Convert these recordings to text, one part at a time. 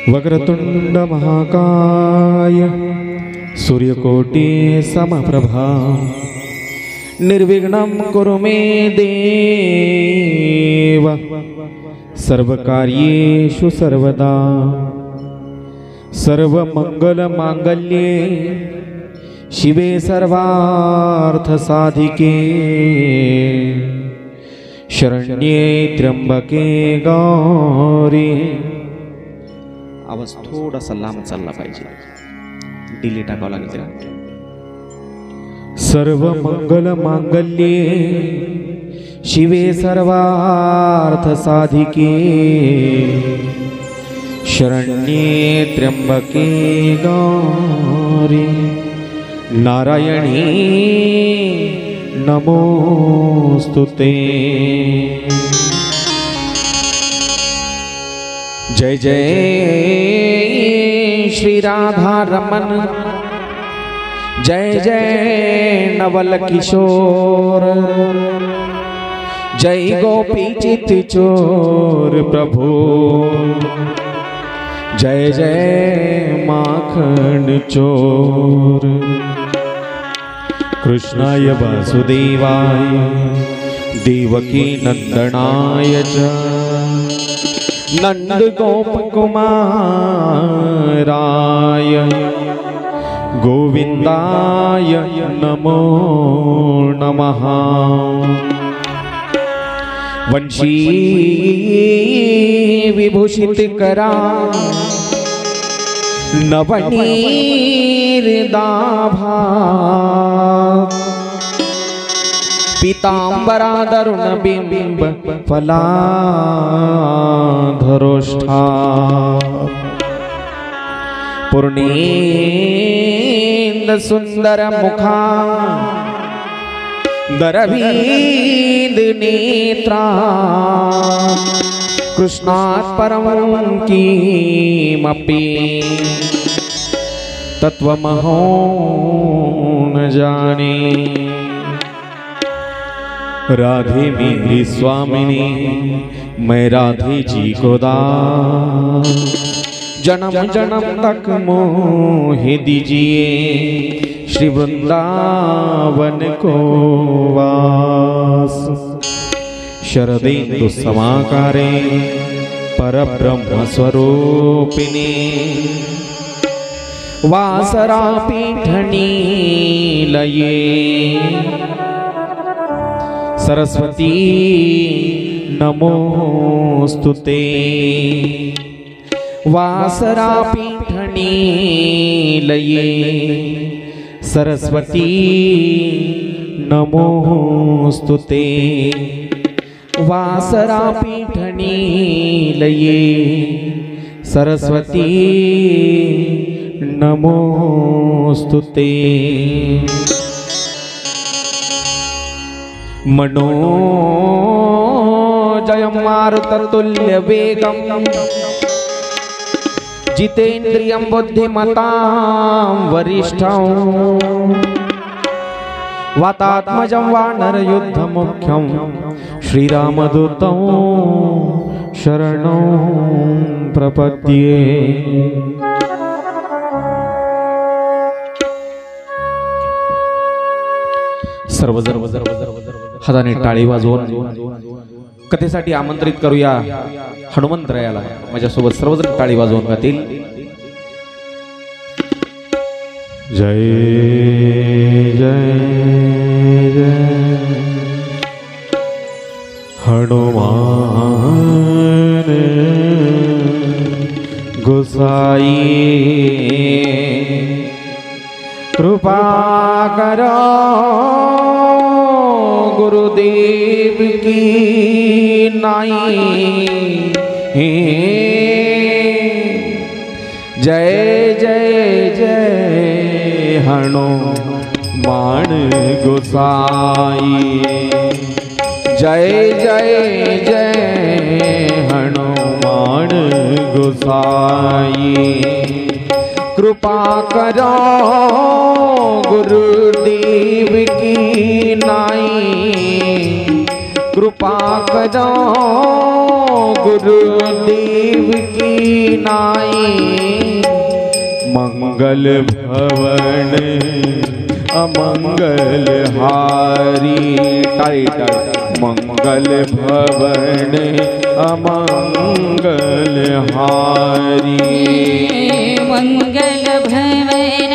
वक्रतुंड महाकाय सूर्यकोटि समप्रभा निर्विघ्नं कुरु मे देव सर्वकार्येषु सर्वदा सर्वमंगलमांगल्ये शिवे सर्वार्थसाधिके शरण्ये त्र्यंबके गौरी। आवाज थोडासा लांब चालला पाहिजे, डिले टाकावं लागेल त्याला। सर्वमंगलमांगल्ये शिवे सर्वार्थसाधिके शरण्ये त्र्यंबके गौरी नारायणी नमोस्तुते। जय जय श्री राधा रमन, जय जय नवल किशोर, जय गोपी चित चोर प्रभु, जय जय माखन चोर। कृष्णाय वासुदेवाय देवकी नंदनाय च नंद गोप कुमाराय गोविंदाय नमो नमः। वंशी विभूषित करा नवनीर दाभा पीतांबरा दरुण बिंब फलाधरोष्ठा पूर्णेंद सुंदर मुखा दरभीद नेत्रा कृष्णात् परम किमपि तत्वमहो न जाने। राधे मेरी स्वामिनी मैं राधे जी को दास, जन्म जन्म तक मोहे दीजिए श्री वृंदावन को वास। शरदेन्दु समाकारे परब्रह्म स्वरूपिणी वासरा पीठनी लये सरस्वती नमोस्तुते। वासरा पीठनी लये सरस्वती नमोस्तुते। वासरा पीठनी लये सरस्वती नमोस्तुते। मनोजयं मारुततुल्य वेगं जितेन्द्रियं बुद्धिमतां वरिष्ठं वातात्मजं वानरयुद्धमुख्यं श्रीरामदूतं शरणं प्रपद्ये। सर्वजण हाताने टाळी वाजवून कथेसाठी आमंत्रित करूया हनुमंतरायाला। माझ्यासोबत सर्वजण टाळी वाजवून गातील। जय जय जय हनुमान गोसाई कृपा करो गुरुदेव की नाई। जय जय जय हनुमान गोसाई, जय जय जय हनुमान गोसाई। कृपा करो गुरुदेव की नाई, कृपा करो गुरुदेव की नाई। मंगल भवन अमंगल हारी, मंगल भवन अमंगल हारी। मंगल भवन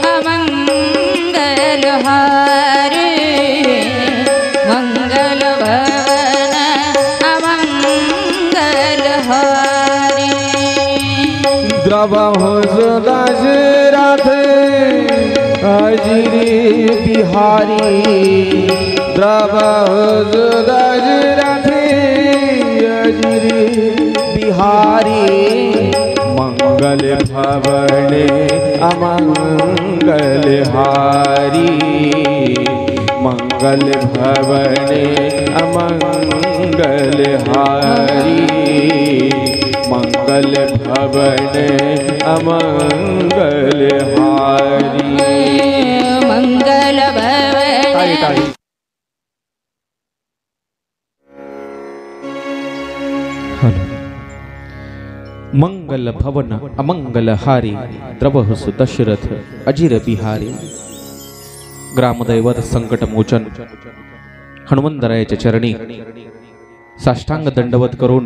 अमंगल हारी, मंगल भवन अमंगल हारी। द्रवहु दशरथ अजिरे बिहारी, द्रवहु दशरथ अजिरे बिहारी। मंगल भवन अमंगल हारी, मंगल भवन अमंगल हारी, मंगल भवन अमंगल हारी। मंगल भवन मंगल भवन अमंगल हारी, द्रवहु दशरथ अजिर बिहारी। ग्रामदैवत संकट मोचन हनुमंतरायाच्या चरणी साष्टांग दंडवत करून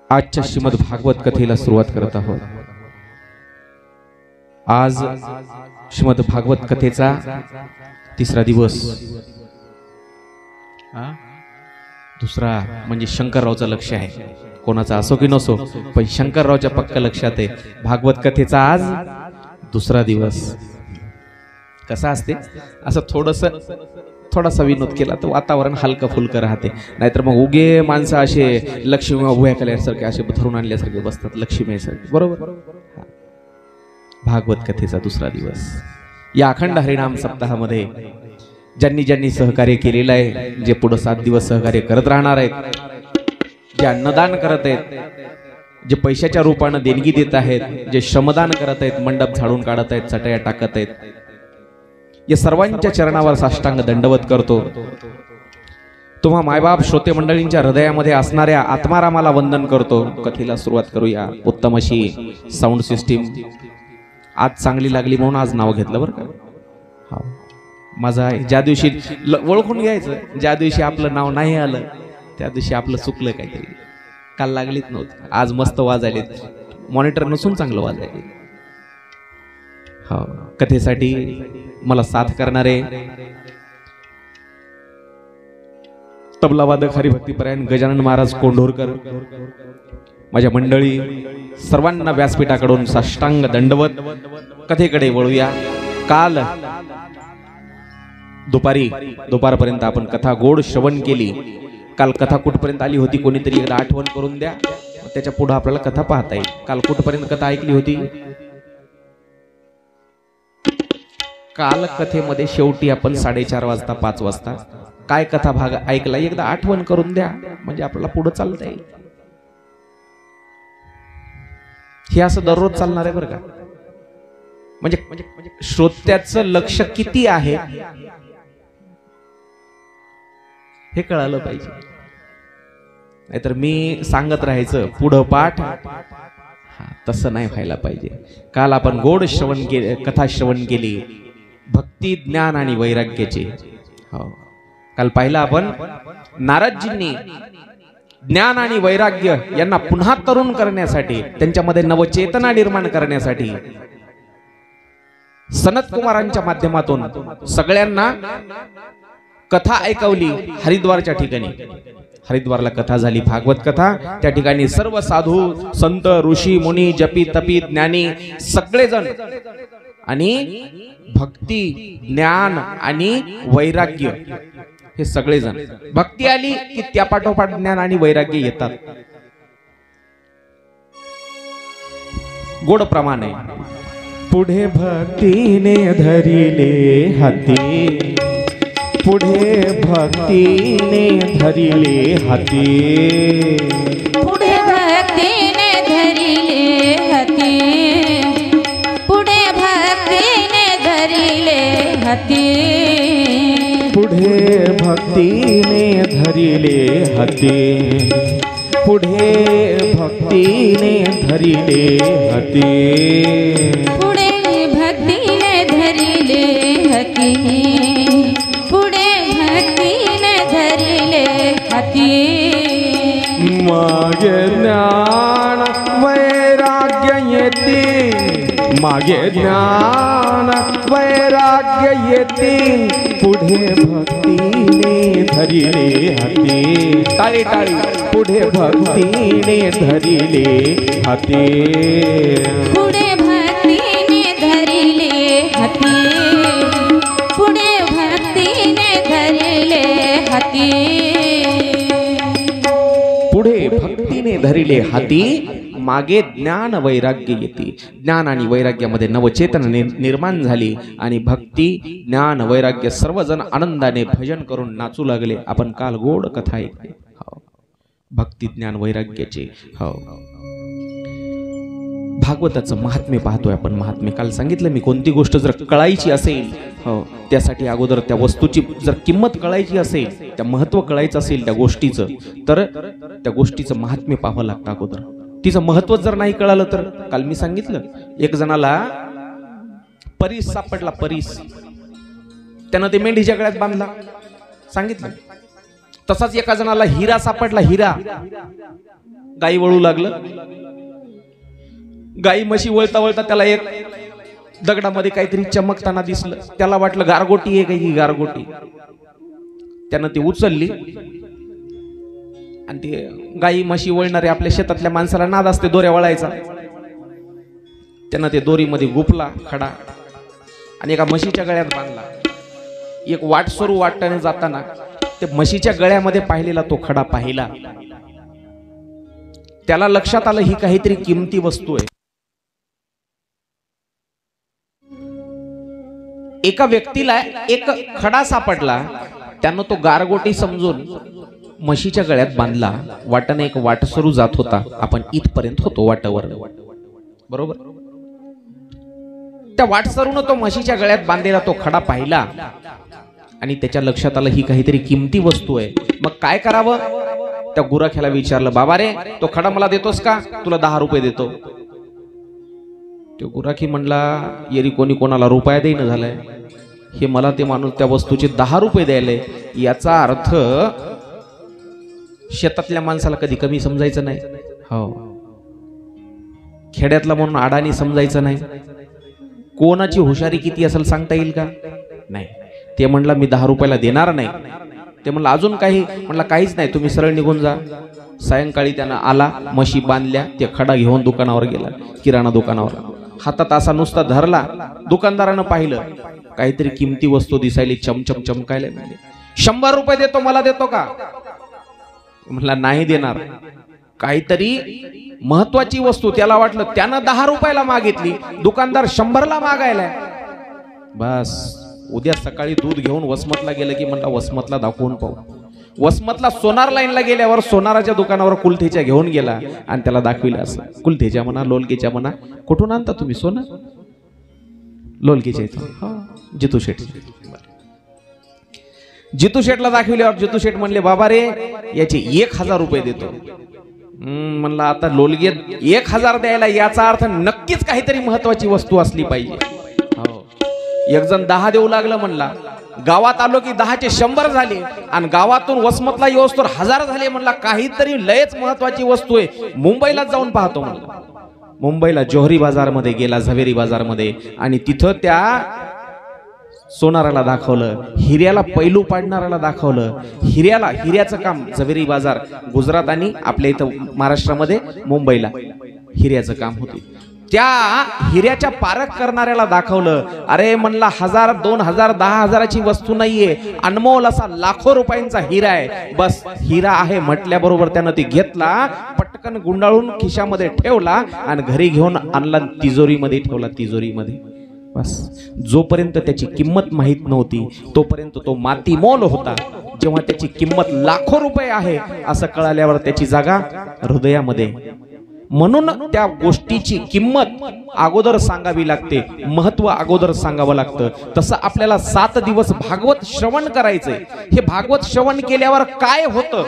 आजच्या श्रीमद भागवत कथेला सुरुवात करत आहोत। आज श्रीमद भागवत कथेचा तिसरा दिवस। दुसरा म्हणजे शंकररावचं लक्ष आहे, कोणाचा असो की नसो पण शंकररावच्या पक्का लक्षात आहे भागवत कथेचा आज दुसरा दिवस। कसा असते असं थोडासा विनोद केला तर वातावरण हलकं फुलकं राहते, नाहीतर मग उगे माणसं असे लक्ष्मी उभ्या केल्यासारखे असे धरून आणल्यासारखे बसतात लक्ष्मीसारखे, बरोबर। भागवत कथेचा दुसरा दिवस। या अखंड हरिनाम सप्ताहामध्ये ज्यांनी ज्यांनी सहकार्य केलेलं आहे, जे पुढे 7 दिवस सहकार्य करत राहणार आहेत, जे अन्नदान करत आहेत, जे पैशाच्या रूपाने देणगी देत आहेत, जे श्रमदान करत आहेत, मंडप झाडून काढत आहेत, चटया टाकत आहेत, या सर्वांच्या चरणावर साष्टांग दंडवत करतो। तुम्हा मायबाप श्रोते मंडळींच्या हृदयामध्ये असणाऱ्या आत्मारामाला वंदन करतो। कथेला सुरुवात करूया। उत्तम अशी साऊंड सिस्टीम आज चांगली लागली म्हणून आज नाव घेतलं बरं का। हा माझा आहे, ज्या दिवशी ओळखून घ्यायचं, ज्या दिवशी आपलं नाव नाही आलं त्या दिवशी आपलं चुकलं काहीतरी। काल लागलीच नव्हती, आज मस्त वाजायलेत, मॉनिटर नसून चांगलं वाजायले। हा कथेसाठी मला साथ करणारे तबलावादक हरिभक्तीपरायण गजानन महाराज कोंढोरकर, माझ्या मंडळी सर्वांना व्यासपीठाकडून साष्टांग दंडवत। कथेकडे वळूया। काल दुपारपर्यंत आपण कथा गोड श्रवण केली। काल कथा कुठपर्यंत आली होती कोणीतरी एकदा आठवण करून द्या, त्याच्या पुढे आपल्याला कथा पाहता येईल। काल कुठपर्यंत कथा ऐकली होती? काल कथेमध्ये शेवटी आपण 4:30 वाजता 5 वाजता काय कथा भाग ऐकला एकदा आठवण करून द्या, म्हणजे आपल्याला पुढे चालता येईल। हे असं दररोज चालणार आहे बरं का। म्हणजे श्रोत्याचं लक्ष किती आहे हे कळालं पाहिजे, नाहीतर मी सांगत राहायचं पुढं पाठ, तसं नाही व्हायला पाहिजे। काल आपण गोड श्रवण केले, कथा श्रवण केली भक्ती ज्ञान आणि वैराग्याची। हो काल पाहिलं आपण नारदजींनी ज्ञान आणि वैराग्य यांना पुन्हा तरुण करण्यासाठी, त्यांच्यामध्ये नवचेतना निर्माण करण्यासाठी सनत कुमारांच्या माध्यमातून सगळ्यांना कथा ऐकवली। हरिद्वारच्या ठिकाणी, हरिद्वारला कथा झाली भागवत कथा, त्या ठिकाणी सर्व साधू संत ऋषी मुनी जपी तपी ज्ञानी सगळेजण आणि भक्ती ज्ञान आणि वैराग्य हे सगळेजण, भक्ती आली की त्या पाठोपाठ ज्ञान आणि वैराग्य येतात। गोड प्रमाणे पुढे भक्तीने धरिले हाती, पुढे भक्तीने धरिले हाती, पुढे भक्तीने धरिले हाती, पुढे भक्तीने धरिले हाती, पुढे भक्तीने धरिले हाती, पुढे भक्तीने धरिले हाती, पुढे भक्तीने धरिले हाती, पुढे भक्तीने धरिले हाती. मागे ज्ञान वैराग्य येते, मागे ज्ञान वैराग्य येते, पुढे भक्तीने धरिले हाती. टाळी टाळी. पुढे भक्तीने धरिले हाती, पुढे भक्तीने धरिले हाती, पुढे भक्तीने धरिले हाती. पुढे भक्तीने धरिले हाती, मागे ज्ञान वैराग्य येते. ज्ञान आणि वैराग्यामध्ये नवचेतना निर्माण झाली आणि भक्ती ज्ञान वैराग्य सर्वजण आनंदाने भजन करून नाचू लागले. आपण काल गोड कथा ऐकली. भक्ती ज्ञान वैराग्याचे. हो, भागवताचं महात्म्य पाहतोय आपण. महात्म्य काल सांगितलं मी, कोणती गोष्ट जर कळायची असेल, हो, त्यासाठी अगोदर त्या वस्तूची जर किंमत कळायची असेल, त्या महत्व कळायचं असेल त्या गोष्टीचं, तर त्या गोष्टीचं महात्म्य पाहावं लागतं अगोदर. तिचं महत्व जर नाही कळालं तर, काल मी सांगितलं एक जणाला परीस सापडला. परीस त्यानं ते मेंढीच्या गळ्यात बांधला, सांगितलं. तसाच एका जणाला हिरा सापडला. हिरा गाई वळू लागलं. गाई म्हशी वळता वळता त्याला एक दगडामध्ये काहीतरी चमकताना दिसलं. त्याला वाटलं गारगोटी आहे काही, गारगोटी. त्यानं ती उचलली आणि ते गाई म्हशी वळणारे आपल्या शेतातल्या माणसाला नाद असते दोऱ्या वळायचा. त्यानं ते दोरीमध्ये गुपला खडा आणि एका म्हशीच्या गळ्यात बांधला. एक वाटसरू वाटण्याने जाताना ते म्हशीच्या गळ्यामध्ये पाहिलेला तो खडा पाहिला. त्याला लक्षात आलं ही काहीतरी किमती वस्तू आहे. एका व्यक्तीला एक खडा सापडला. त्यानं तो गारगोटी समजून म्हशीच्या गळ्यात बांधला. वाटाने एक वाटसरू जात होता. आपण इथपर्यंत होतो वाटावर, बरोबर. त्या वाटसरूनं तो म्हशीच्या गळ्यात बांधलेला तो खडा पाहिला आणि त्याच्या लक्षात आलं ही काहीतरी किमती वस्तू आहे. मग काय करावं? त्या गुराख्याला विचारलं, बाबा रे, तो खडा मला देतोस का? तुला 10 रुपये देतो. तो गुराखी म्हणला, येरी कोणी कोणाला रुपया देईन झालाय, हे मला ते माणूस त्या वस्तूचे 10 रुपये द्यायले. याचा अर्थ शेतातल्या माणसाला कधी कमी समजायचं नाही. हो, खेड्यातला म्हणून अडाणी समजायचं नाही. कोणाची हुशारी किती असेल सांगता येईल का? नाही. ते म्हणला मी 10 रुपयाला देणार नाही. ते म्हणलं अजून काही? म्हणला काहीच नाही, तुम्ही सरळ निघून जा. सायंकाळी त्यानं आला, म्हशी बांधल्या, ते खडा घेऊन दुकानावर गेला, किराणा दुकानावर. हातात असा नुसता धरला. दुकानदारानं पाहिलं, काहीतरी किमती वस्तू दिसायली, चमचम चमकायला. 100 रुपये देतो, मला देतो का? म्हणला नाही देणार. काहीतरी महत्वाची वस्तू. त्याला वाटलं त्यानं 10 रुपयाला मागितली, दुकानदार 100ला मागायला. बस उद्या सकाळी दूध घेऊन वसमतला गेलं की म्हणला वसमतला दाखवून पाहू. वसमतला सोनार लाईनला गेल्यावर सोनाराच्या दुकानावर कुलथेच्या घेऊन गेला आणि त्याला दाखविलं. असं कुलथेच्या म्हणा, लोलकेच्या म्हणा, कुठून आणता तुम्ही सोनं? लोलकेच्या इथं. जितू शेठ. जितू शेठला दाखविल्यावर जितू शेठ म्हणले, बाबा रे, याचे 1000 रुपये देतो. म्हणला आता लोलगेत 1000 द्यायला, याचा अर्थ नक्कीच काहीतरी महत्वाची वस्तू असली पाहिजे. हो, एक जण 10 देऊ लागलं. म्हणला गावात आलो की 10चे 100 झाले आणि गावातून वसमतला येऊस तर 1000 झाले. म्हणला काहीतरी लयच महत्वाची वस्तू आहे, मुंबईला जाऊन पाहतो. म्हणला मुंबईला जोहरी बाजारमध्ये गेला, झवेरी बाजारमध्ये, आणि तिथं त्या सोनाराला दाखवलं, हिऱ्याला पैलू पाडणाऱ्याला दाखवलं. हिऱ्याचं काम झवेरी बाजार गुजरात आणि आपल्या इथं महाराष्ट्रामध्ये मुंबईला हिऱ्याचं काम होते. त्या हिऱ्याच्या पारख करणाऱ्याला दाखवलं. अरे म्हणला 1000, 2000, 10,000ची वस्तू नाहीये, अनमोल असा लाखो रुपयांचा हिरा आहे. बस हिरा आहे म्हटल्याबरोबर त्यानं ती घेतला, पटकन गुंडाळून खिशामध्ये ठेवला आणि घरी घेऊन आणला, तिजोरीमध्ये ठेवला. तिजोरीमध्ये बस. जोपर्यंत त्याची किंमत माहित नव्हती तोपर्यंत तो माती मोल होता. जेव्हा त्याची किंमत लाखो रुपये आहे असं कळाल्यावर त्याची जागा हृदयामध्ये. म्हणून त्या गोष्टीची किंमत अगोदर सांगावी लागते, महत्व अगोदर सांगावं लागतं. तसं आपल्याला 7 दिवस भागवत श्रवण करायचंय. हे भागवत श्रवण केल्यावर काय होतं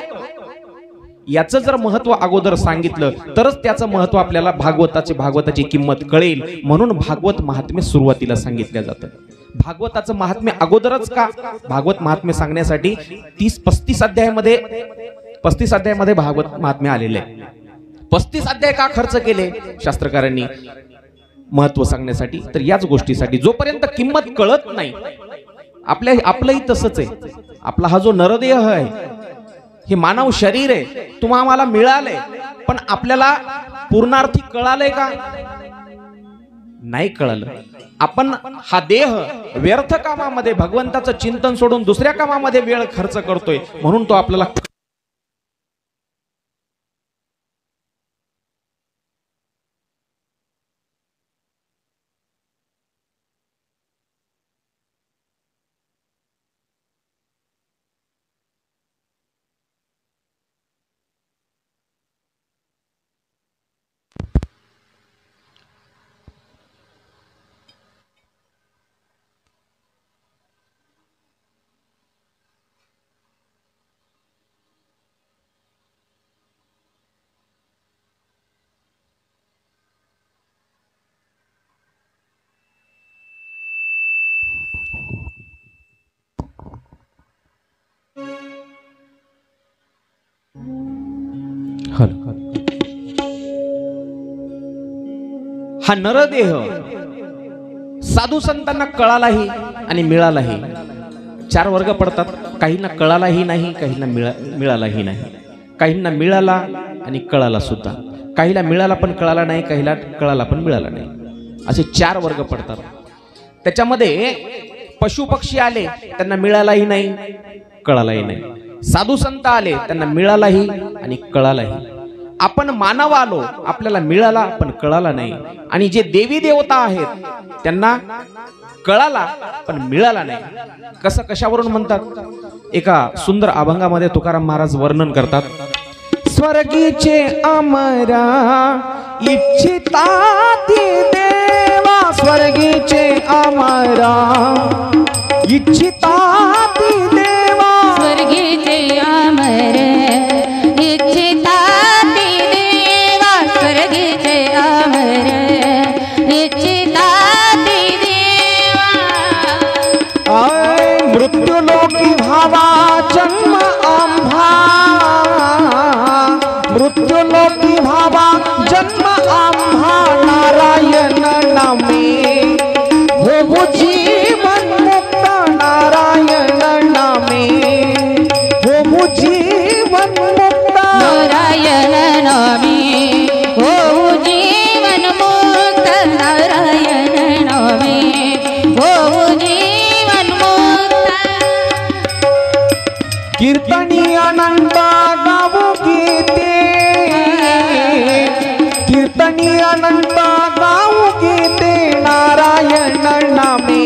याचं जर महत्व अगोदर सांगितलं तरच त्याचं महत्व आपल्याला भागवताची किंमत कळेल. म्हणून भागवत महात्म्य सुरुवातीला सांगितलं जातं. भागवताचं महात्म्य अगोदरच का? भागवत महात्म्य सांगण्यासाठी 35 अध्यायामध्ये भागवत महात्म्य आलेले आहे. 35 अध्याय का खर्च केले शास्त्रकारांनी महत्व सांगण्यासाठी? तर याच गोष्टीसाठी. जोपर्यंत किंमत कळत नाही, आपलंही तसंच आहे. आपला हा जो नरदेह आहे, हे मानव शरीर आहे, तुम्हाला मिळालंय, पण आपल्याला पूर्णार्थी कळालंय का? नाही कळलं. आपण हा देह व्यर्थ कामामध्ये, भगवंताचं चिंतन सोडून दुसऱ्या कामामध्ये वेळ खर्च करतोय. म्हणून तो आपल्याला हा नरदेह साधू संतांना कळालाही आणि मिळालाही. 4 वर्ग पडतात. काहींना कळालाही नाही, काहींना मिळालाही नाही, काहींना मिळाला आणि कळाला सुद्धा, काहीला मिळाला पण कळाला नाही, काहीला कळाला पण मिळाला नाही, असे 4 वर्ग पडतात. त्याच्यामध्ये पशु पक्षी आले, त्यांना मिळालाही नाही, कळालाही नाही. साधू संत आले, त्यांना मिळालाही आणि कळालाही. आपण मानव आलो, आपल्याला मिळाला पण कळाला नाही. आणि जे देवी देवता आहेत त्यांना कळाला पण मिळाला नाही. कसं, कशावरून म्हणतात? एका सुंदर अभंगामध्ये तुकाराम महाराज वर्णन करतात. स्वर्गीचे अमरा इच्छिता ती देवा, स्वर्गीचे अमरा इच्छिता ती देवा, स्वर्गीचे अमर इच्छिता ती देवा, स्वर्गीचे अमर इच्छिता ती देवा. मृत्युलोकी व्हावा जन्म आम्हा, मृत्युलोकी व्हावा जन्म आम्हा, नारायण नामे होऊ जीवन मुक्त, नारायण नामे होऊ जीवन मुक्त, नारायण नामे होऊ जीवन मुक्त, नारायण नामे होऊ जीवन मुक्त. कीर्तनी अनंत गावो गीते, कीर्तनी अनंत गावो गीते, नारायण नामे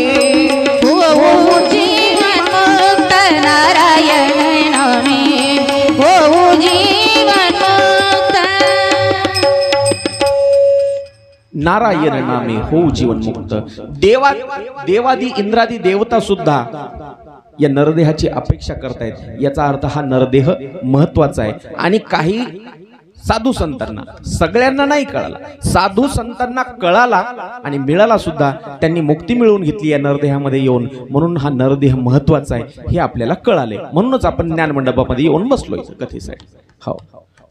होऊ जीवन मुक्त, नारायण नामे होऊ जीवन मुक्त. नारायण नामे होऊ जीवन मुक्त. देवादी इंद्रादी देवता सुद्धा या नरदेहाची अपेक्षा करतायत. याचा अर्थ हा नरदेह महत्वाचा आहे. आणि काही साधू संतांना, सगळ्यांना नाही कळाला, साधू संतांना कळाला आणि मिळाला सुद्धा. त्यांनी मुक्ती मिळवून घेतली या नरदेहामध्ये येऊन. म्हणून हा नरदेह महत्वाचा आहे हे आपल्याला कळाले. म्हणूनच आपण ज्ञान मंडपामध्ये येऊन बसलोय कथेसाठी. हो,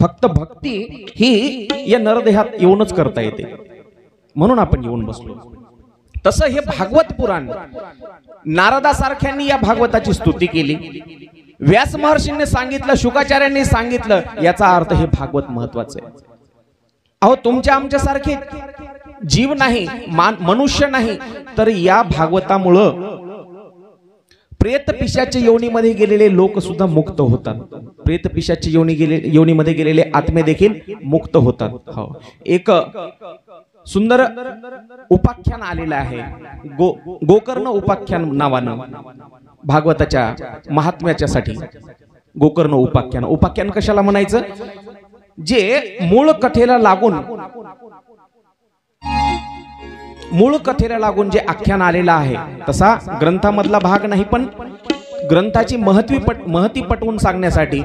फक्त भक्ती ही या नरदेहात येऊनच करता येते, म्हणून आपण येऊन बसलो. तसं हे भागवत पुराण, नारदासारख्यांनी या भागवताची स्तुती केली, व्यास महर्षींनी सांगितलं, शुकाचार्यांनी सांगितलं. याचा अर्थ हे भागवत महत्वाचं आहे. अहो, तुमच्या आमच्यासारखे जीव नाही, मनुष्य नाही, तर या भागवतामुळं प्रेत पिशाच्या योनीमध्ये गेलेले लोक सुद्धा मुक्त होतात. प्रेत पिशाच्या योनीमध्ये गेलेले आत्मे देखील मुक्त होतात. हो, एक सुंदर उपाख्यान आलेलं आहे, गोकर्ण उपाख्यान नावानं, भागवताच्या महात्म्याच्यासाठी. गोकर्ण उपाख्यान. उपाख्यान कशाला म्हणायचं? जे मूळ कथेला लागून जे आख्यान आलेलं आहे तसा ग्रंथामधला भाग नाही, पण ग्रंथाची महती पटवून सांगण्यासाठी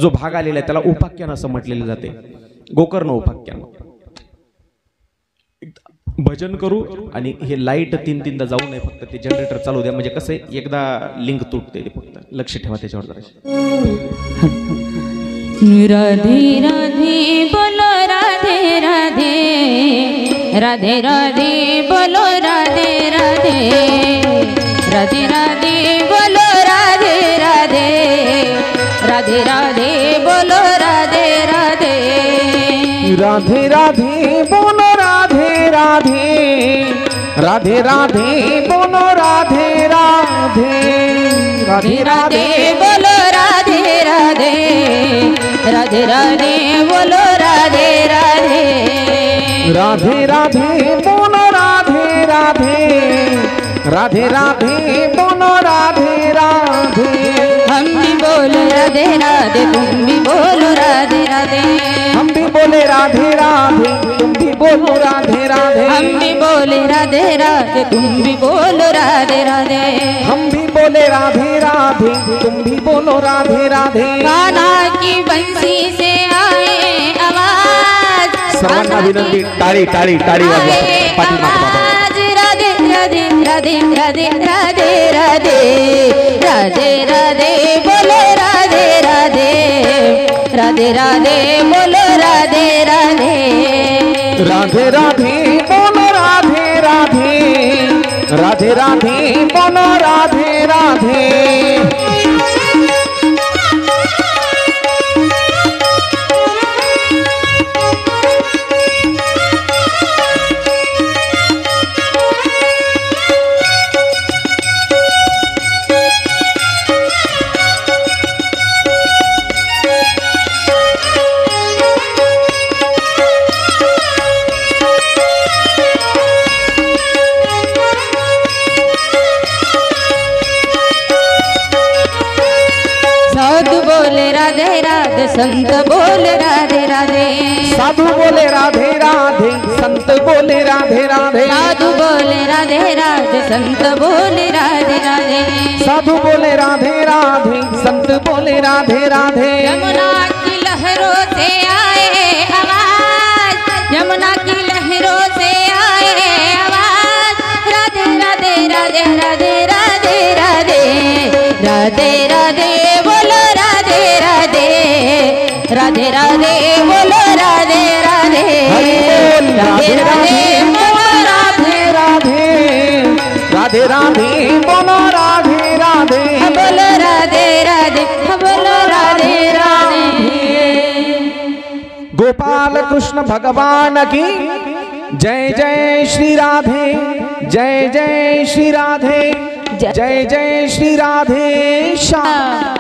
जो भाग आलेला आहे त्याला उपाख्यान असं म्हटलेलं जाते, गोकर्ण उपाख्यान. भजन करू आणि हे लाईट तीनदा जाऊ नये, फक्त ते जनरेटर चालू द्या, म्हणजे कसं आहे एकदा लिंक तुटते, फक्त लक्ष ठेवा त्याच्यावर जरा. राधे राधे बोलो राधे राधे, राधे राधे बोलो राधे राधे, राधे राधे बोलो राधे राधे, राधे राधे बोलो राधे राधे, राधे राधे बोलो राधे राधे, राधे राधे बोलो राधे राधे, राधे राधे बोलो राधे राधे, राधे राधे बोलो राधे राधे, राधे राधे बोलो राधे राधे, राधे राधे बोलो राधे राधे. हम भी बोलो राधे राधे, तुम भी बोलो राधे राधे, हम भी बोले राधे राधे, तुम भी बोलो राधे राधे, हम भी बोले राधे राधे, तुम भी बोलो राधे राधे, हम भी बोले राधे राधे, तुम भी बोलो राधे राधे. कान्हा की बंसी से आए आवाज, सर्वांना विनंती, टाळी टाळी टाळी वाजवा पाठीमागे बाबा. राधे राधे राधे राधे राधे राधे, राधे राधे बोलो राधे राधे, राधे राधे बोलो राधे राधे, राधे राधे बोलो राधे राधे, राधे राधे बोलो राधे राधे. संत बोले राधे राधे, साधु बोले राधे राधे, संत बोले राधे राधे, साधु बोले राधे राधे, संत बोले राधे राधे, साधु बोले राधे राधे, संत बोले राधे राधे. यमुना की लहरों से आए आवाज, यमुना की लहरों से आए आवाज, राधे राधे राधे राधे राधे राधे, राधे राधे बोलो राधे राधे, राधे राधे बोलो राधे राधे, राधे राधे बोलो राधे राधे, राधे राधे बोलो राधे राधे, बोलो राधे राधे, बोलो राधे राधे. गोपाल कृष्ण भगवान की जय जय श्री राधे, जय जय श्री राधे, जय जय श्री राधे श्याम.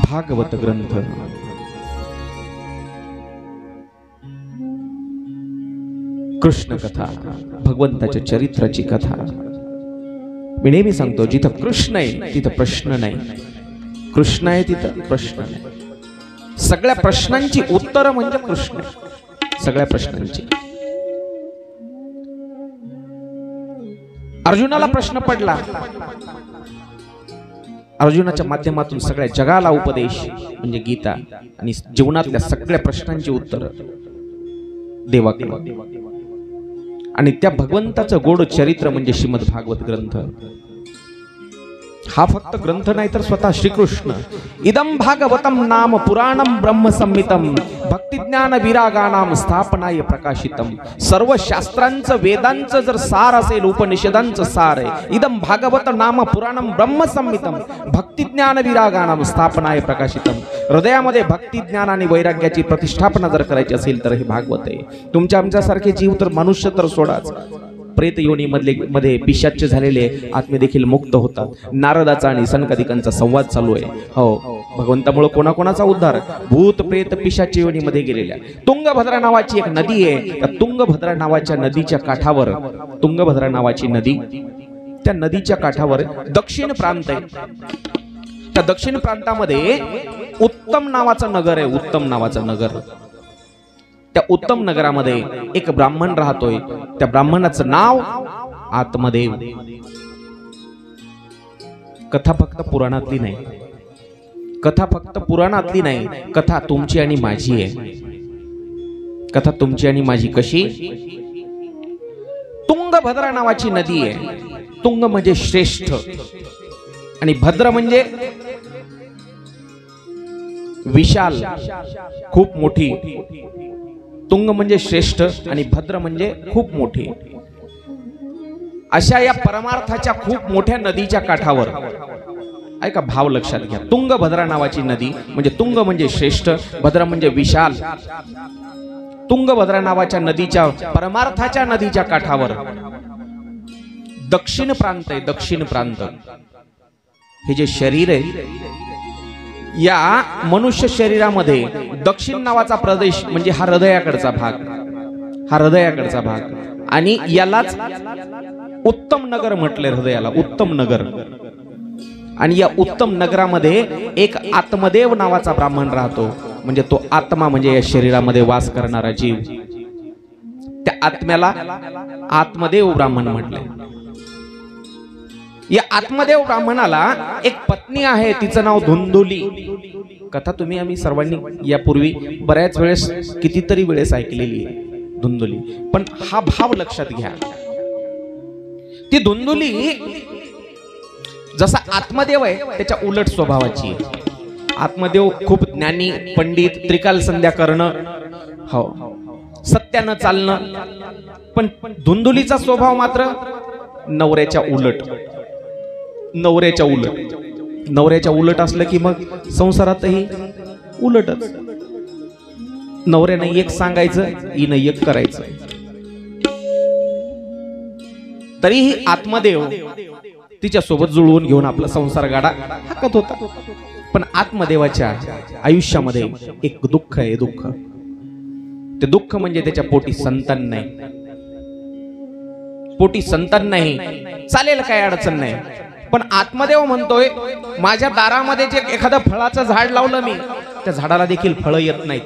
भागवत ग्रंथ कृष्ण कथा, भगवंताच्या चरित्राची कथा. मी नेहमी सांगतो, जिथं कृष्ण आहे तिथं प्रश्न नाही, कृष्ण आहे तिथं प्रश्न नाही. सगळ्या प्रश्नांची उत्तर म्हणजे कृष्ण, सगळ्या प्रश्नांची. अर्जुनाला प्रश्न पडला, अर्जुनाच्या माध्यमातून सगळ्या जगाला उपदेश म्हणजे गीता, आणि जीवनातल्या सगळ्या प्रश्नांची उत्तर देवाकडे. आणि त्या भगवंताचं गोड चरित्र म्हणजे श्रीमद भागवत ग्रंथ. हा फक्त ग्रंथ नाही तर स्वतः श्रीकृष्ण. इदम भागवतम नाम पुराणम ब्रह्म संहितम, भक्ती ज्ञान विरागानाम स्थापनाय प्रकाशितम. सर्व शास्त्रांचं वेदांचं जर सार असेल, उपनिषदांचं सार आहे. इदम भागवत नाम पुराणम ब्रह्म संहितम, भक्ती ज्ञान विरागानाम स्थापनाय प्रकाशितम. हृदयामध्ये भक्ती ज्ञान आणि वैराग्याची प्रतिष्ठापना जर करायची असेल तर हे भागवत आहे. तुमच्या आमच्यासारखे जीव तर मनुष्य तर सोडाच, प्रेत योनी मध्ये पिशाच्य झालेले आत्मे देखील मुक्त होतात. नारदाचा आणि सनकादिकांचा संवाद चालू आहे. हो, भगवंतामुळे कोणाकोणाचा उद्धार. भूत प्रेत पिशाच्य योनीमध्ये गेलेल्या. तुंगभद्रा नावाची एक नदी आहे. त्या तुंगभद्रा नावाच्या नदीच्या काठावर, तुंगभद्रा नावाची नदी त्या नदीच्या काठावर दक्षिण प्रांत आहे. त्या दक्षिण प्रांतामध्ये उत्तम नावाचं नगर आहे. उत्तम नावाचं नगर. त्या उत्तम नगरामध्ये एक ब्राह्मण राहतोय. त्या ब्राह्मणाचं नाव आत्मदेव. कथा फक्त पुराणातली नाही. कथा फक्त पुराणातली नाही. कथा तुमची आणि माझी आहे. कथा तुमची आणि माझी कशी? तुंगभद्रा नावाची नदी आहे. तुंग म्हणजे श्रेष्ठ आणि भद्र म्हणजे विशाल, खूप मोठी. तुंग म्हणजे श्रेष्ठ आणि भद्र म्हणजे खूप मोठी. अशा या परमार्थाच्या खूप मोठ्या नदीच्या काठावर ऐका, भाव लक्षात घ्या. तुंगभद्रा नावाची नदी म्हणजे तुंग म्हणजे श्रेष्ठ, भद्र म्हणजे विशाल. तुंगभद्रा नावाच्या नदीच्या परमार्थाच्या नदीच्या काठावर दक्षिण प्रांत आहे. दक्षिण प्रांत. हे जे शरीर आहे, या मनुष्य शरीरामध्ये दक्षिण नावाचा प्रदेश म्हणजे हा हृदयाकडचा भाग. हा हृदयाकडचा भाग. आणि यालाच उत्तम नगर म्हटले. हृदयाला उत्तम नगर. आणि या उत्तम नगरामध्ये एक आत्मदेव नावाचा ब्राह्मण राहतो. म्हणजे तो आत्मा म्हणजे या शरीरामध्ये वास करणारा जीव. त्या आत्म्याला आत्मदेव ब्राह्मण म्हटले. या आत्मदेव ब्राह्मणाला एक पत्नी आहे. तिचं नाव धुंदुली. कथा तुम्ही आम्ही सर्वांनी यापूर्वी बऱ्याच वेळेस कितीतरी वेळेस ऐकलेली आहे धुंदुली. पण हा भाव लक्षात घ्या. ती धुंदुली जसा आत्मदेव आहे त्याच्या उलट स्वभावाची आहे. आत्मदेव खूप ज्ञानी, पंडित, त्रिकाल संध्या करणं, हो, सत्यानं चालणं. पण धुंदुलीचा स्वभाव मात्र नवऱ्याच्या उलट. नवऱ्याच्या उलट. नवऱ्याच्या उलट असलं की मग संसारातही उलटच. नवऱ्यानं एक सांगायचं, हिनं एक करायचं. तरीही आत्मदेव तिच्या सोबत जुळवून घेऊन आपला संसार गाडा हाकत होता. पण आत्मदेवाच्या आयुष्यामध्ये एक दुःख आहे. दुःख. ते दुःख म्हणजे त्याच्या पोटी संतान नाही. पोटी संतान नाही. चालेल, काय अडचण नाही. पण आत्मदेव म्हणतोय, माझ्या दारामध्ये जे एखादं फळाचं झाड लावलं मी, त्या झाडाला देखील फळं येत नाहीत.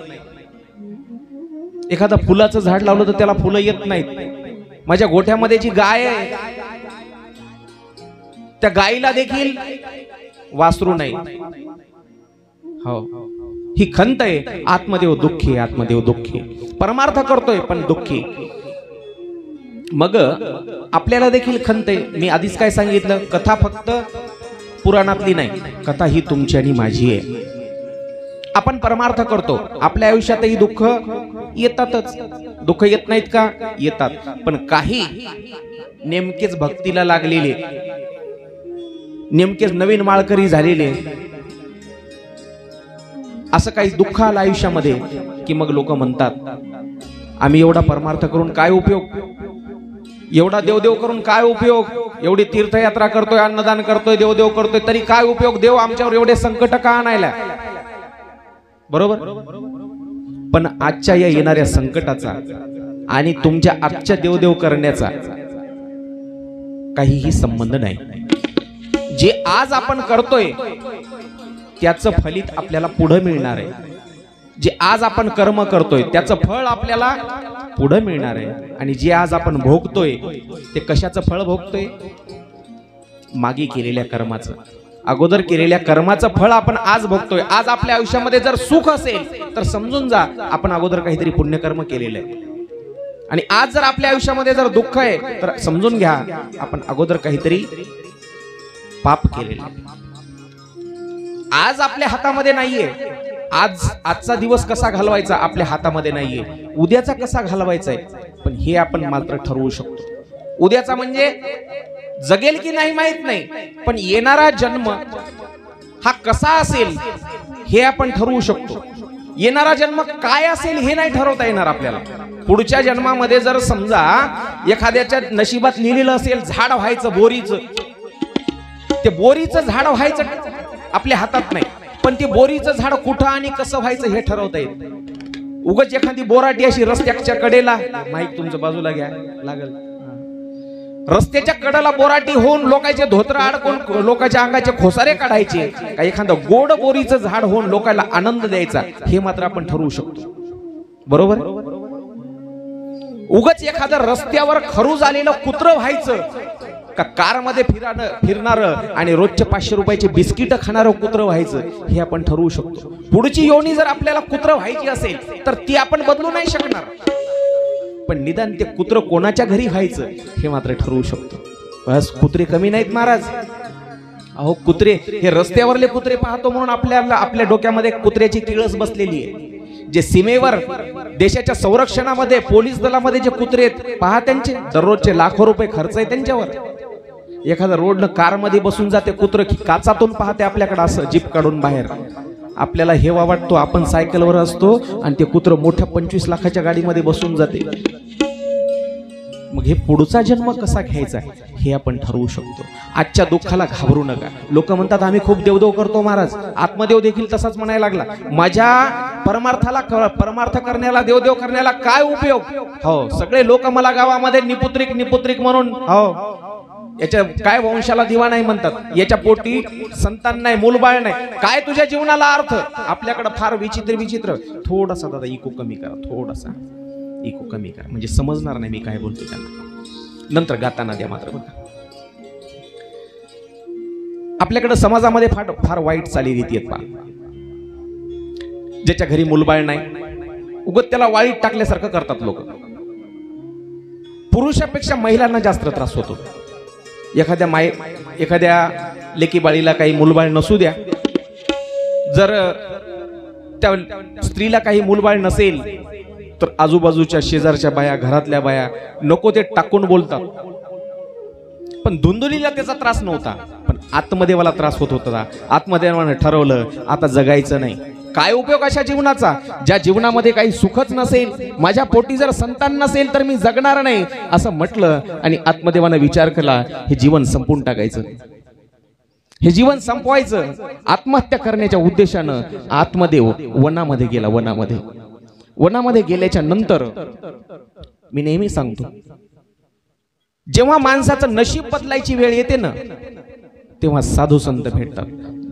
एखादं फुलाचं झाड लावलं तर त्याला फुलं येत नाहीत. माझ्या गोठ्यामध्ये जी गाय आहे, त्या गायीला देखील वासरू नाही. हो, ही खंत आहे. आत्मदेव दुःखी. आत्मदेव दुःखी. परमार्थ करतोय पण दुःखी. मग आपल्याला देखील खंत आहे. मी आधीच काय सांगितलं, कथा फक्त पुराणातली नाही. कथा ही तुमची आणि माझी आहे. आपण परमार्थ करतो. आपल्या आयुष्यातही दुःख येतातच. दुःख येत नाहीत का? येतात. पण काही नेमकेच भक्तीला लागलेले, नेमकेच नवीन माळकरी झालेले, असं काही दुःख आलं आयुष्यामध्ये की मग लोक म्हणतात, आम्ही एवढा परमार्थ करून काय उपयोग? एवढा देवदेव करून काय उपयोग? एवढी तीर्थयात्रा करतोय, अन्नदान करतोय, देवदेव करतोय, तरी काय उपयोग? देव आमच्यावर एवढे संकट का आणायला? बरोबर. पण आजच्या या येणाऱ्या संकटाचा आणि तुमच्या आजच्या देवदेव करण्याचा काहीही संबंध नाही. जे आज आपण करतोय त्याचं फलित आपल्याला पुढे मिळणार आहे. जे आज आपण कर्म करतोय त्याचं फळ आपल्याला पुढे मिळणार आहे. आणि जे आज आपण भोगतोय ते कशाचं फळ भोगतोय? मागे केलेल्या कर्माचं. अगोदर केलेल्या कर्माचं फळ आपण आज भोगतोय. आज आपल्या आयुष्यामध्ये जर सुख असेल तर समजून जा आपण अगोदर काहीतरी पुण्यकर्म केलेलं आहे. आणि आज जर आपल्या आयुष्यामध्ये जर दुःख आहे तर समजून घ्या आपण अगोदर काहीतरी पाप केलेलं आहे. आज आपल्या हातामध्ये नाहीये. आजचा दिवस कसा घालवायचा आपल्या हातामध्ये नाहीये. उद्याचा कसा घालवायचा आहे पण हे आपण मात्र ठरवू शकतो. उद्याचा म्हणजे जगेल की नाही माहित नाही, पण येणारा जन्म हा कसा असेल हे आपण ठरवू शकतो. येणारा जन्म काय असेल हे नाही ठरवता येणार आपल्याला. पुढच्या जन्मामध्ये जर समजा एखाद्याच्या नशिबात लिहिलेलं असेल झाड व्हायचं बोरीचं, ते बोरीचं झाड व्हायचं आपल्या हातात नाही, पण ते बोरीचं झाड कुठं आणि कसं व्हायचं हे ठरवता येत. उगाच एखादी बोराटी अशी रस्त्याच्या कडेला, माईक तुमच्या बाजूला घ्या लागल, रस्त्याच्या कडाला बोराटी होऊन लोकांचे धोतर अडकून लोकांच्या अंगाचे खोसारे काढायचे का एखादं गोड बोरीचं झाड होऊन लोकांना आनंद द्यायचा, हे मात्र आपण ठरवू शकतो. बरोबर. उगाच एखादं रस्त्यावर खरू झालेलं कुत्रं व्हायचं का कारमध्ये फिरणारं आणि रोजचे 500 रुपयाचे बिस्किट खाणारं कुत्रं व्हायचं, हे आपण ठरवू शकतो. पुढची योनी जर आपल्याला कुत्रं व्हायची असेल तर ती आपण बदलू नाही शकणार, पण निदान ते कुत्र कोणाच्या घरी व्हायचं हे मात्र ठरवू शकतो. बस कुत्रे कमी नाहीत महाराज. अहो कुत्रे हे रस्त्यावरले कुत्रे पाहतो म्हणून आपल्या डोक्यामध्ये कुत्र्याची किळस बसलेली आहे. जे सीमेवर देशाच्या संरक्षणामध्ये पोलीस दलामध्ये जे कुत्रे आहेत पहा, त्यांचे दररोजचे लाखो रुपये खर्च आहे त्यांच्यावर. एखादा रोडनं कारमध्ये बसून जाते कुत्र की काचातून पाहते आपल्याकडे असं जीप काढून बाहेर. आपल्याला हेवा वाटतो, आपण सायकलवर असतो आणि ते कुत्र मोठ्या 25 लाखाच्या गाडीमध्ये बसून जाते. मग हे पुढचा जन्म कसा घ्यायचा हे आपण ठरवू शकतो. आजच्या दुःखाला घाबरू नका. लोक म्हणतात आम्ही खूप देवदेव करतो महाराज. आत्मदेव देखील तसाच म्हणायला लागला, माझ्या परमार्थ करण्याला देवदेव करण्याला काय उपयोग. हो सगळे लोक मला गावामध्ये निपुत्रिक म्हणून हो याच्या काय वंशाला दिवा नाही म्हणतात, याच्या पोटी संतान नाही, मूलबाळ नाही, काय तुझ्या जीवनाला अर्थ. आपल्याकडे फार विचित्र. थोडासा दादा इको कमी करा, थोडासा इको कमी करा, म्हणजे समजणार नाही मी काय बोलतो त्यांना. नंतर गाताना द्या मात्र. आपल्याकडे समाजामध्ये फार वाईट चालीरीती आहेत पहा. ज्याच्या घरी मूलबाळ नाही उगत त्याला वाईट टाकल्यासारखं करतात लोक. पुरुषापेक्षा महिलांना जास्त त्रास होतो. एखाद्या लेकी बाळीला काही मूलबाळ नसू द्या, जर त्या स्त्रीला काही मूलबाळ नसेल तर आजूबाजूच्या शेजारच्या बाया, घरातल्या बाया नको ते टाकून बोलतात. पण धुंदुलीला त्याचा त्रास नव्हता, पण आत्मदेवाला त्रास होत होता. आत्मदेवाने ठरवलं आता जगायचं नाही. काय उपयोग अशा जीवनाचा ज्या जीवनामध्ये काही सुखच नसेल, माझ्या पोटी जर संतान नसेल तर मी जगणार नाही असं म्हटलं. आणि आत्मदेवाने विचार केला हे जीवन संपून टाकायचं, हे जीवन संपवायचं. आत्महत्या करण्याच्या उद्देशानं आत्मदेव वनामध्ये गेला. वनामध्ये गेल्याच्या नंतर मी नेहमी सांगतो, जेव्हा माणसाचं नशीब बदलायची वेळ येते ना तेव्हा साधू संत भेटतात.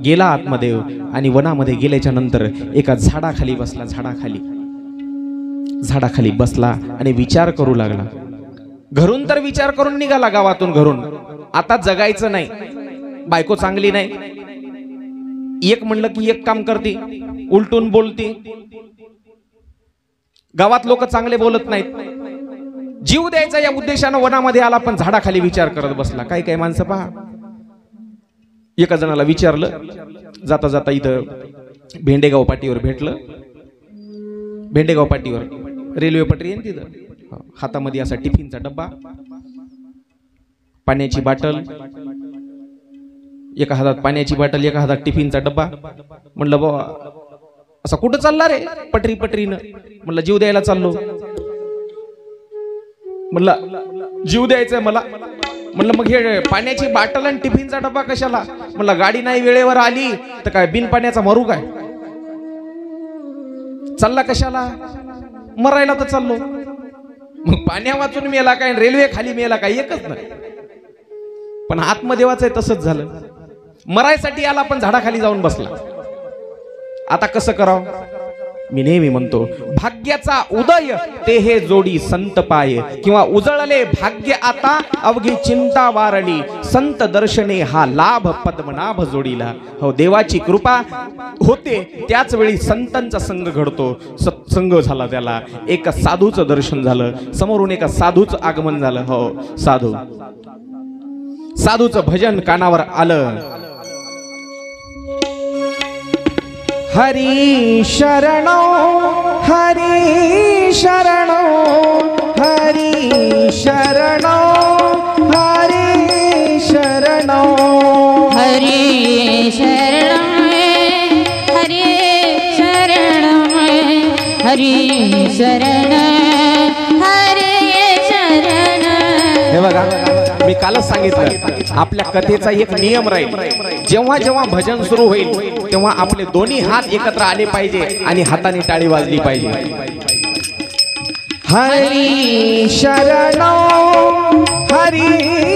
गेला आत्मदेव आणि वनामध्ये गेल्याच्या नंतर एका झाडाखाली बसला. झाडाखाली बसला आणि विचार करू लागला. घरून तर विचार करून निघाला, गावातून घरून. आता जगायचं नाही, बायको चांगली नाही, एक म्हणलं की एक काम करते, उलटून बोलते, गावात लोक चांगले बोलत नाहीत. जीव द्यायचा या उद्देशानं वनामध्ये आला, पण झाडाखाली विचार करत बसला. काही माणसं पहा, एका जणाला विचारलं, जाता जाता इथं भेंडेगाव पाटीवर भेटलं. भेंडेगाव पाटीवर रेल्वे पटरी आहे तिथं. हातामध्ये असा टिफिनचा डब्बा, पाण्याची बाटल, एका हातात पाण्याची बाटल, एका हातात टिफिनचा डब्बा. म्हणलं बाबा असा कुठं चालला रे? पटरीनं. म्हणलं जीव द्यायला चाललो. म्हणलं जीव द्यायचंय मला. म्हणलं मग हे पाण्याची बाटल आणि टिफिनचा डब्बा कशाला? म्हणलं गाडी नाही वेळेवर आली तर काय बिन पाण्याचा मरू काय? चालला कशाला? मरायला तर चाललो. मग पाण्या वाचून मेला काय, रेल्वे खाली मेला काय? एकच ना. पण आत्मदेवाचं तसंच झालं. मरायसाठी आला पण झाडाखाली जाऊन बसला. आता कसं करावं? मी नेहमी म्हणतो, भाग्याचा उदय ते हे जोडी संत पाय, किंवा उजळले भाग्य आता अवघी चिंता वारली, संत दर्शने हा लाभ पद्मनाभ जोडीला. हो, देवाची कृपा होते त्याच वेळी संतांचा संग घडतो. सत्संग झाला त्याला. एका साधूचं दर्शन झालं, समोरून एका साधूचं आगमन झालं. हो, साधूचं भजन कानावर आलं. हरी शरणो हरी शरणो हरी शरणो हरी शरणो हरी शरण हरी शरण हरी शरण हरी शरण. हे बघा, मी कालच सांगितलं आपल्या कथेचा एक नियम राहील. जेव्हा जेव्हा भजन सुरू होईल तेव्हा आपले दोन्ही हात एकत्र आले पाहिजे आणि हाताने टाळी वाजली पाहिजे. हरी शरणो हरी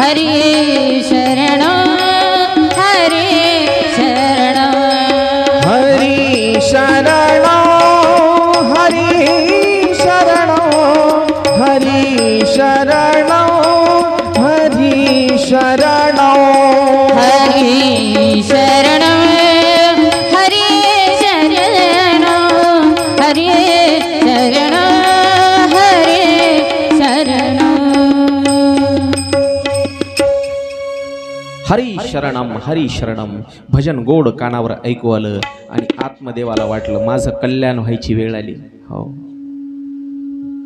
हरि शरण हरि शरण हरि शरण हरि शरण हरि शरण हरि शरण हरि शरण हरि शरण हरि शरण हरि शरण हरी शरणम हरी शरणम भजन गोड कानावर ऐकू आलं आणि आत्मदेवाला वाटलं माझं कल्याण व्हायची वेळ आली. हो,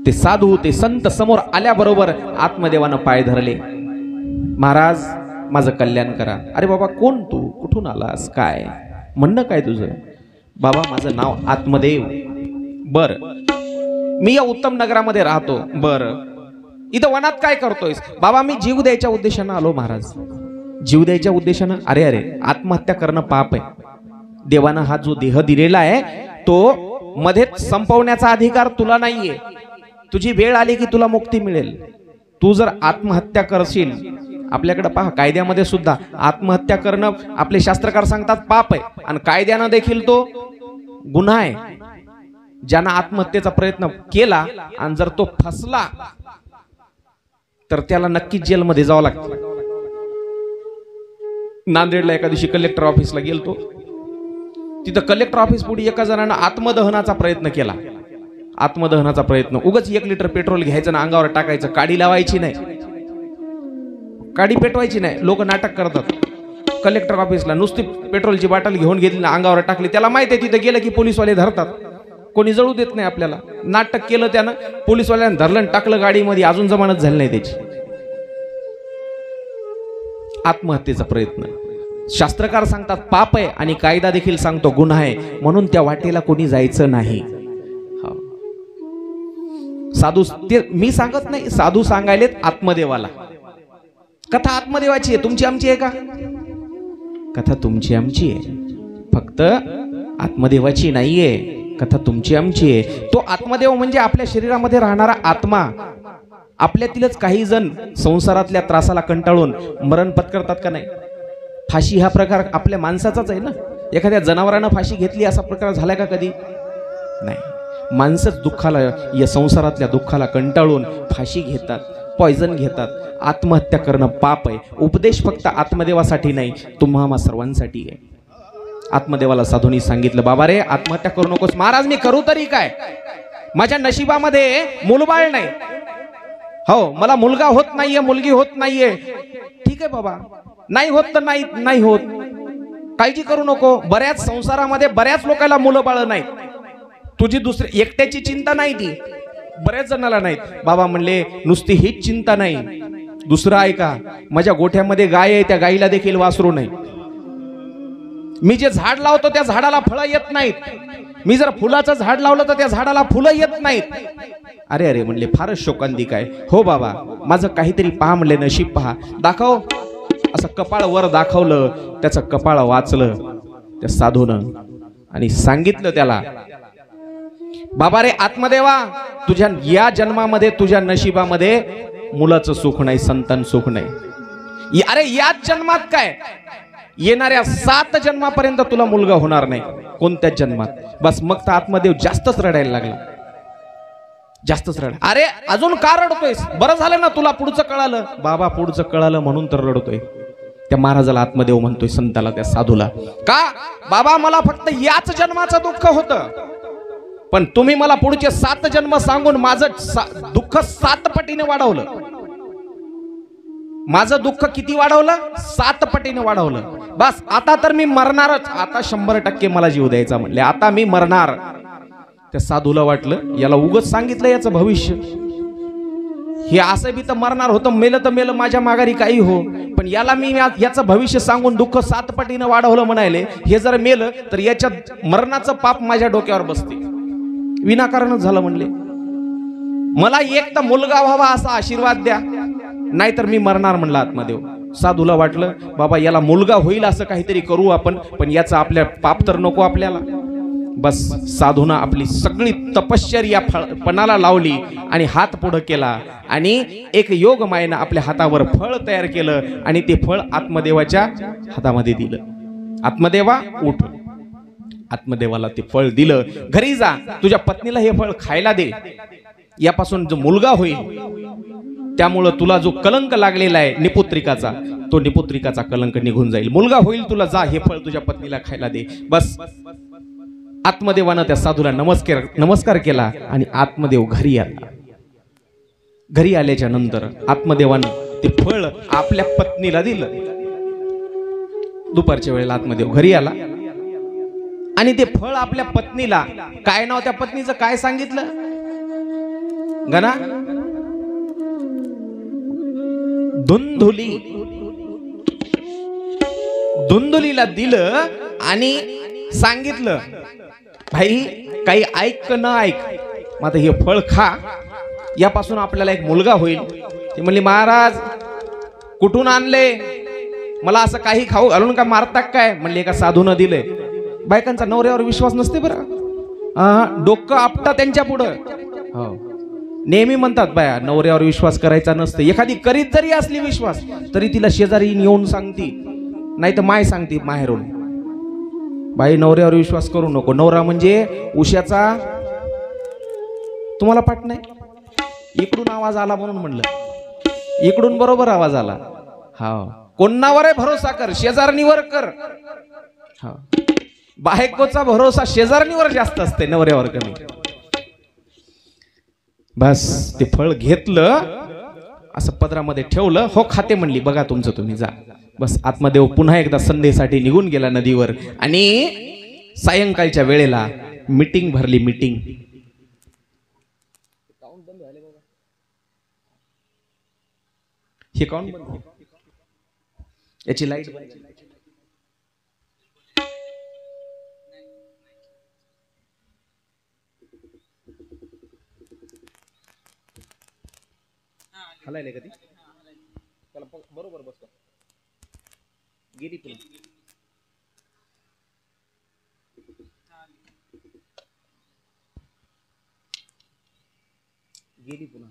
ते साधू ते संत समोर आल्याबरोबर आत्मदेवानं पाय धरले. महाराज माझं कल्याण करा. अरे बाबा कोण तू, कुठून आलास, काय म्हणणं काय तुझं? बाबा माझं नाव आत्मदेव. बर, मी या उत्तम नगरामध्ये राहतो. बर, इथं वनात काय करतोयस? बाबा मी जीव द्यायच्या उद्देशानं आलो महाराज. जीव द्यायच्या उद्देशानं? अरे अरे, आत्महत्या करणं पाप आहे. देवानं हा जो देह दिलेला आहे तो मध्येच संपवण्याचा अधिकार तुला नाहीये. तुझी वेळ आली की तुला मुक्ती मिळेल. तू जर आत्महत्या करशील, आपल्याकडे पहा कायद्यामध्ये सुद्धा आत्महत्या करणं आपले शास्त्रकार सांगतात पाप आहे, आणि कायद्यानं देखील तो गुन्हा आहे. ज्यानं आत्महत्येचा प्रयत्न केला आणि जर तो फसला तर त्याला नक्कीच जेलमध्ये जावं लागतं. नांदेडला एका दिवशी कलेक्टर ऑफिसला गेलतो. तिथं कलेक्टर ऑफिस पुढे एका जणानं आत्मदहनाचा प्रयत्न केला. आत्मदहनाचा प्रयत्न, उगाच 1 लिटर पेट्रोल घ्यायचं ना अंगावर टाकायचं, काडी लावायची नाही, काडी पेटवायची नाही. लोक नाटक करतात. कलेक्टर ऑफिसला नुसती पेट्रोलची बाटल घेऊन घेतली ना अंगावर टाकली. त्याला माहिती आहे तिथं गेलं की पोलीसवाले धरतात, कोणी जळू देत नाही आपल्याला. नाटक केलं त्यानं, पोलीसवाल्यानं धरलं टाकलं गाडीमध्ये, अजून जमानत झाली नाही त्याची. आत्महत्येचा प्रयत्न शास्त्रकार सांगतात पाप आहे आणि कायदा देखील सांगतो गुन्हा आहे, म्हणून त्या वाटेला कोणी जायचं नाही. साधू ते मी सांगत नाही, साधू सांगायलेत आत्मदेवाला. कथा आत्मदेवाची आहे, तुमची आमची आहे का? कथा तुमची आमची आहे, फक्त आत्मदेवाची नाहीये. कथा तुमची आमची आहे. तो आत्मदेव म्हणजे आपल्या शरीरामध्ये राहणारा आत्मा. आपल्यातीलच काही जण संसारातल्या त्रासाला कंटाळून मरण पत्करतात का नाही? फाशी हा प्रकार आपल्या माणसाचाच आहे ना. एखाद्या जनावरानं फाशी घेतली असा प्रकार झालाय का कधी? नाही. माणसंच दुःखाला, या संसारातल्या दुःखाला कंटाळून फाशी घेतात, पॉयझन घेतात. आत्महत्या करणं पाप आहे. उपदेश फक्त आत्मदेवासाठी नाही, तुम्हा सर्वांसाठी आहे. आत्मदेवाला साधूंनी सांगितलं बाबा रे आत्महत्या करू नकोस. महाराज मी करू तरी काय? माझ्या नशिबामध्ये मुलबाळ नाही. हो, मला मुलगा होत नाहीये, मुलगी होत नाहीये. ठीक आहे बाबा, नाही होत तर नाही होत, काळजी करू नको. बऱ्याच संसारामध्ये बऱ्याच लोकांना मुलं बाळ नाहीत. तुझी दुसरी एकट्याची चिंता नाही, ती बऱ्याच जणाला नाहीत. बाबा म्हणले नुसती हीच चिंता नाही, दुसरं ऐका. माझ्या गोठ्यामध्ये गाय आहे, त्या गायीला देखील वासरू नाही. मी जे झाड लावतो त्या झाडाला फळं येत नाहीत. मी जर फुलाचं झाड लावलं तर त्या झाडाला फुलं येत नाहीत. अरे अरे म्हणले फारच शोकांतिक आहे. हो बाबा, माझं काहीतरी पहा म्हणले, नशीब पहा, दाखव. असं कपाळ वर दाखवलं, त्याचं कपाळ वाचलं त्या साधूनं आणि सांगितलं त्याला बाबा रे आत्मदेवा, तुझ्या या जन्मामध्ये तुझ्या नशिबामध्ये मुलाचं सुख नाही, संतान सुख नाही. अरे याच जन्मात काय, येणाऱ्या 7 जन्मापर्यंत तुला मुलगा होणार नाही कोणत्याच जन्मात. बस मग तर आत्मदेव जास्तच रडायला लागला, जास्तच रड. अरे अजून का रडतोयस? बरं झालं ना तुला पुढचं कळालं. बाबा पुढचं कळालं म्हणून तर रडतोय. त्या महाराजाला आत्मदेव म्हणतोय, संताला, त्या साधूला, का बाबा मला फक्त याच जन्माचं दुःख होतं, पण तुम्ही मला पुढचे 7 जन्म सांगून माझं दुःख 7 पटीने वाढवलं. माझं दुःख किती वाढवलं? 7 पटीने वाढवलं. बस आता तर मी मरणारच, आता 100% मला जीव द्यायचा म्हणले, आता मी मरणार. त्या साधूला वाटलं याला उगाच सांगितलं याचं भविष्य, हे असं बी तर मरणार होतं, मेलं तर मेलं, माझ्या माघारी काही हो, पण याला मी याचं भविष्य सांगून दुःख 7 पटीने वाढवलं म्हणाले. हे जर मेलं तर याच्या मरणाचं पाप माझ्या डोक्यावर बसते. विनाकारणच झालं म्हणले. मला एक तर मुलगा व्हावा असा आशीर्वाद द्या, नाहीतर मी मरणार म्हणला आत्मदेव. साधूला वाटलं बाबा याला मुलगा होईल असं काहीतरी करू आपण, पण याचं आपल्या पाप तर नको आपल्याला. बस साधूनं आपली सगळी तपश्चर्या पणाला लावली आणि हात पुढे केला आणि एक योग मायेनं आपल्या हातावर फळ तयार केलं आणि ते फळ आत्मदेवाच्या हातामध्ये दिलं. आत्मदेवा उठ. आत्मदेवाला ते फळ दिलं. घरी जा, तुझ्या पत्नीला हे फळ खायला दे. यापासून जो मुलगा होईल त्यामुळं तुला जो कलंक लागलेला आहे निपुत्रिकाचा, तो निपुत्रिकाचा कलंक निघून जाईल. मुलगा होईल तुला, जा हे फळ तुझ्या पत्नीला खायला दे. बस आत्मदेवानं त्या साधूला नमस्कार केला आणि आत्मदेव घरी आला. घरी आल्याच्या नंतर आत्मदेवानं ते फळ आपल्या पत्नीला दिलं. दुपारच्या वेळेला आत्मदेव घरी आला आणि ते फळ आपल्या पत्नीला, काय नाव त्या पत्नीचं काय सांगितलं गणा? धुंधुली. धुंधुलीला दिलं आणि सांगितलं, भाई काही ऐक न ऐक, मग आता हे फळ खा, यापासून आपल्याला एक मुलगा होईल. ती म्हणली, महाराज कुठून आणले? मला असं काही खाऊ घालून का मारतात काय? म्हणले, एका साधूनं दिले. बायकांचा नवऱ्यावर विश्वास नसते बरं, डोकं आपटा त्यांच्या पुढं. हो, नेहमी म्हणतात बाया नवऱ्यावर विश्वास करायचा नसते. एखादी करीत जरी असली विश्वास तरी तिला शेजारी येऊन सांगती, नाही तर माय सांगती माहेरून, बाई नवऱ्यावर विश्वास करू नको. नवरा म्हणजे उशाचा. तुम्हाला पाठ नाही? इकडून आवाज आला म्हणून म्हणलं, इकडून बरोबर आवाज आला. हा, कोणावर भरोसा कर, शेजारणीवर कर. हा, बायकोचा भरोसा शेजारणीवर जास्त असते, नवऱ्यावर कमी. बस ते फळ घेतलं, असं पदरामध्ये ठेवलं. हो खाते म्हणली, बघा तुमचं तुम्ही जा. बस आत्मदेव पुन्हा एकदा संध्येसाठी निघून गेला नदीवर आणि सायंकाळच्या वेळेला मीटिंग भरली. मीटिंग हे काउंट बंद, याची लाईट हलायला कधी त्याला बरोबर बसतो. गेली पुन्हा, गेली पुन्हा.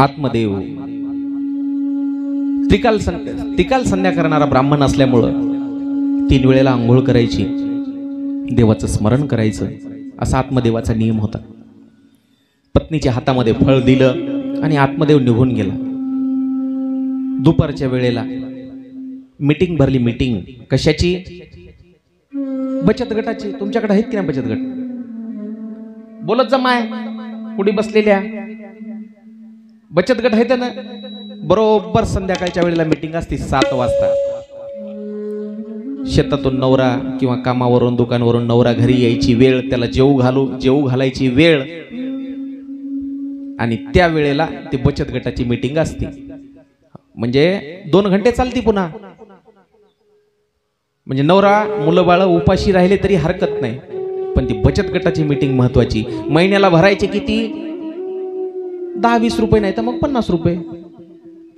आत्मदेव त्रिकाल संध्या करणारा ब्राह्मण असल्यामुळं 3 वेळेला आंघोळ करायची, देवाचं स्मरण करायचं, असा आत्मदेवाचा नियम होता. पत्नीच्या हातामध्ये फळ दिलं आणि आत्मदेव निघून गेला. दुपारच्या वेळेला मीटिंग भरली. मीटिंग कशाची? बचत गटाची. तुमच्याकडे आहेत की नाही बचत गट? बोलत जा माय, कुठे बसलेल्या बचत गट आहेत ना. बरोबर संध्याकाळच्या वेळेला मीटिंग असते 7 वाजता. शेतातून नवरा किंवा कामावरून दुकानावरून नवरा घरी यायची वेळ, त्याला जेवू घालायची वेळ, आणि त्या वेळेला ती बचत गटाची मीटिंग असते. म्हणजे 2 घंटे चालती पुन्हा. म्हणजे नवरा मुलं बाळ उपाशी राहिले तरी हरकत नाही, पण ती बचत गटाची मीटिंग महत्वाची. महिन्याला भरायचे किती? 10-20 रुपये, नाही तर मग 50 रुपये.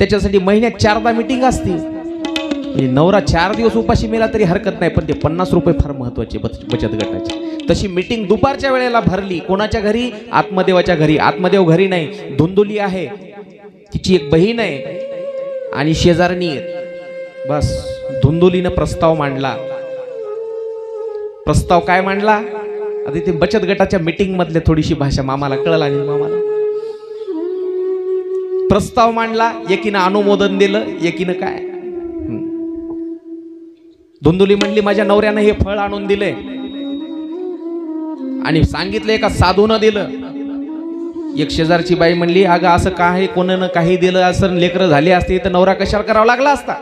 त्याच्यासाठी महिन्यात 4दा मीटिंग असते. म्हणजे नवरा 4 दिवस उपाशी मेला तरी हरकत नाही, पण ते 50 रुपये फार महत्वाचे बचत गटाचे. तशी मीटिंग दुपारच्या वेळेला भरली. कोणाच्या घरी? आत्मदेवाच्या घरी. आत्मदेव घरी नाही, धुंधुली आहे, तिची एक बहीण आहे आणि शेजारणी आहेत. बस धुंधुलीनं प्रस्ताव मांडला. प्रस्ताव काय मांडला? आता ते बचत गटाच्या मीटिंग मधले थोडीशी भाषा मामाला कळला नाही. मामाला प्रस्ताव मांडला, एकीनं अनुमोदन दिलं, एकीनं काय. धुंधुली म्हणली, माझ्या नवऱ्यानं हे फळ आणून दिले आणि सांगितलं एका साधूनं दिलं. एक शेजारची बाई म्हणली, अगं असं काय, कोणानं काही दिलं असं लेकरं झाली असते तर नवरा कशाला करावा लागला असता?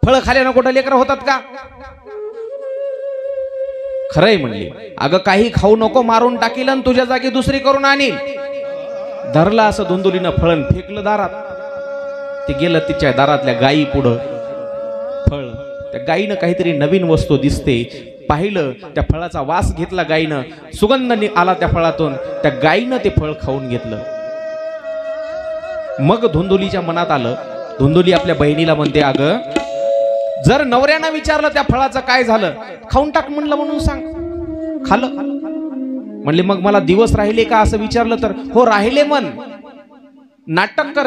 फळ खाल्यानं कुठं लेकरं होतात का? खरंय म्हणली. अगं काही खाऊ नको, मारून टाकील आणि तुझ्या जागी दुसरी करून आणील. धरला असं धुंदुलीनं फळण फेकलं दारात. ते गेलं तिच्या दारातल्या गायी पुढं. फळ त्या गायीनं काहीतरी नवीन वस्तू दिसते पाहिलं. त्या फळाचा वास घेतला गायीनं. सुगंध आला त्या फळातून. त्या गायीनं ते फळ खाऊन घेतलं. मग धुंदुलीच्या मनात आलं. धुंदुली आपल्या बहिणीला म्हणते, अगं जर नवऱ्यानं विचारलं त्या फळाचं काय झालं, खाऊन टाक म्हणलं म्हणून सांग. खाल्लं म्हणले, मग मला दिवस राहिले का असं विचारलं तर हो राहिले. मन नाटक कर,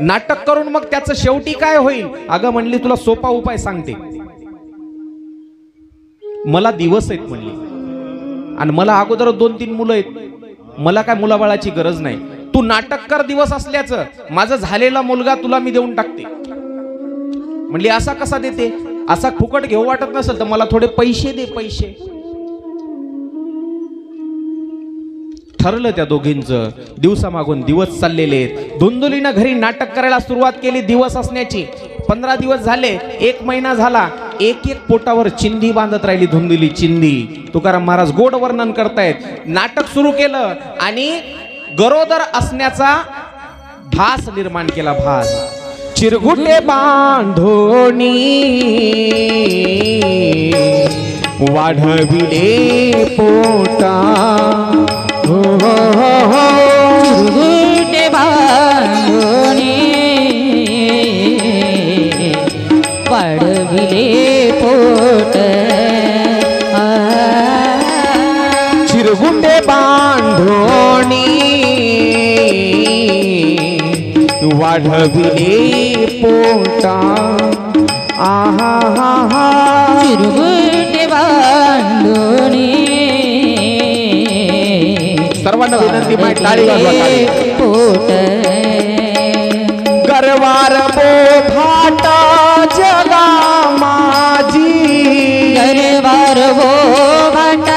नाटक करून मग त्याचं शेवटी काय होईल. अगं म्हणली, तुला सोपा उपाय सांगते. मला दिवस आहेत म्हणली, आणि मला अगोदर 2-3 मुलं आहेत. मला काय मुलाबाळाची गरज नाही. तू नाटक कर दिवस असल्याचं. माझा झालेला मुलगा तुला मी देऊन टाकते. म्हणली, असा कसा देते. असा फुकट घेऊ वाटत नसेल तर मला थोडे पैसे दे, पैसे. ठरलं त्या दोघींचं. दिवसामागून दिवस चाललेले. धुंदुलीनं घरी नाटक करायला सुरुवात केली दिवस असण्याची. 15 दिवस झाले, 1 महिना झाला. एक पोटावर चिंधी बांधत राहिली धुंदुली. चिंधी. तुकाराम महाराज गोड वर्णन करतायत. नाटक सुरू केलं आणि गरोदर असण्याचा भास निर्माण केला. भास. चिरगुटे बांधोनी वाढविले पोटा. चिरगुटे बांधोनी वाढविले पोट. चिरगुटे बांधोनी वाढविले पोटा. आहा हा हा. चिरगुटे बांधोनी सर्वांना विनंती, माय टाळी वाजवा, टाळी. पोट. गरवार बोभाट जगा माझी. गरवार बोभाट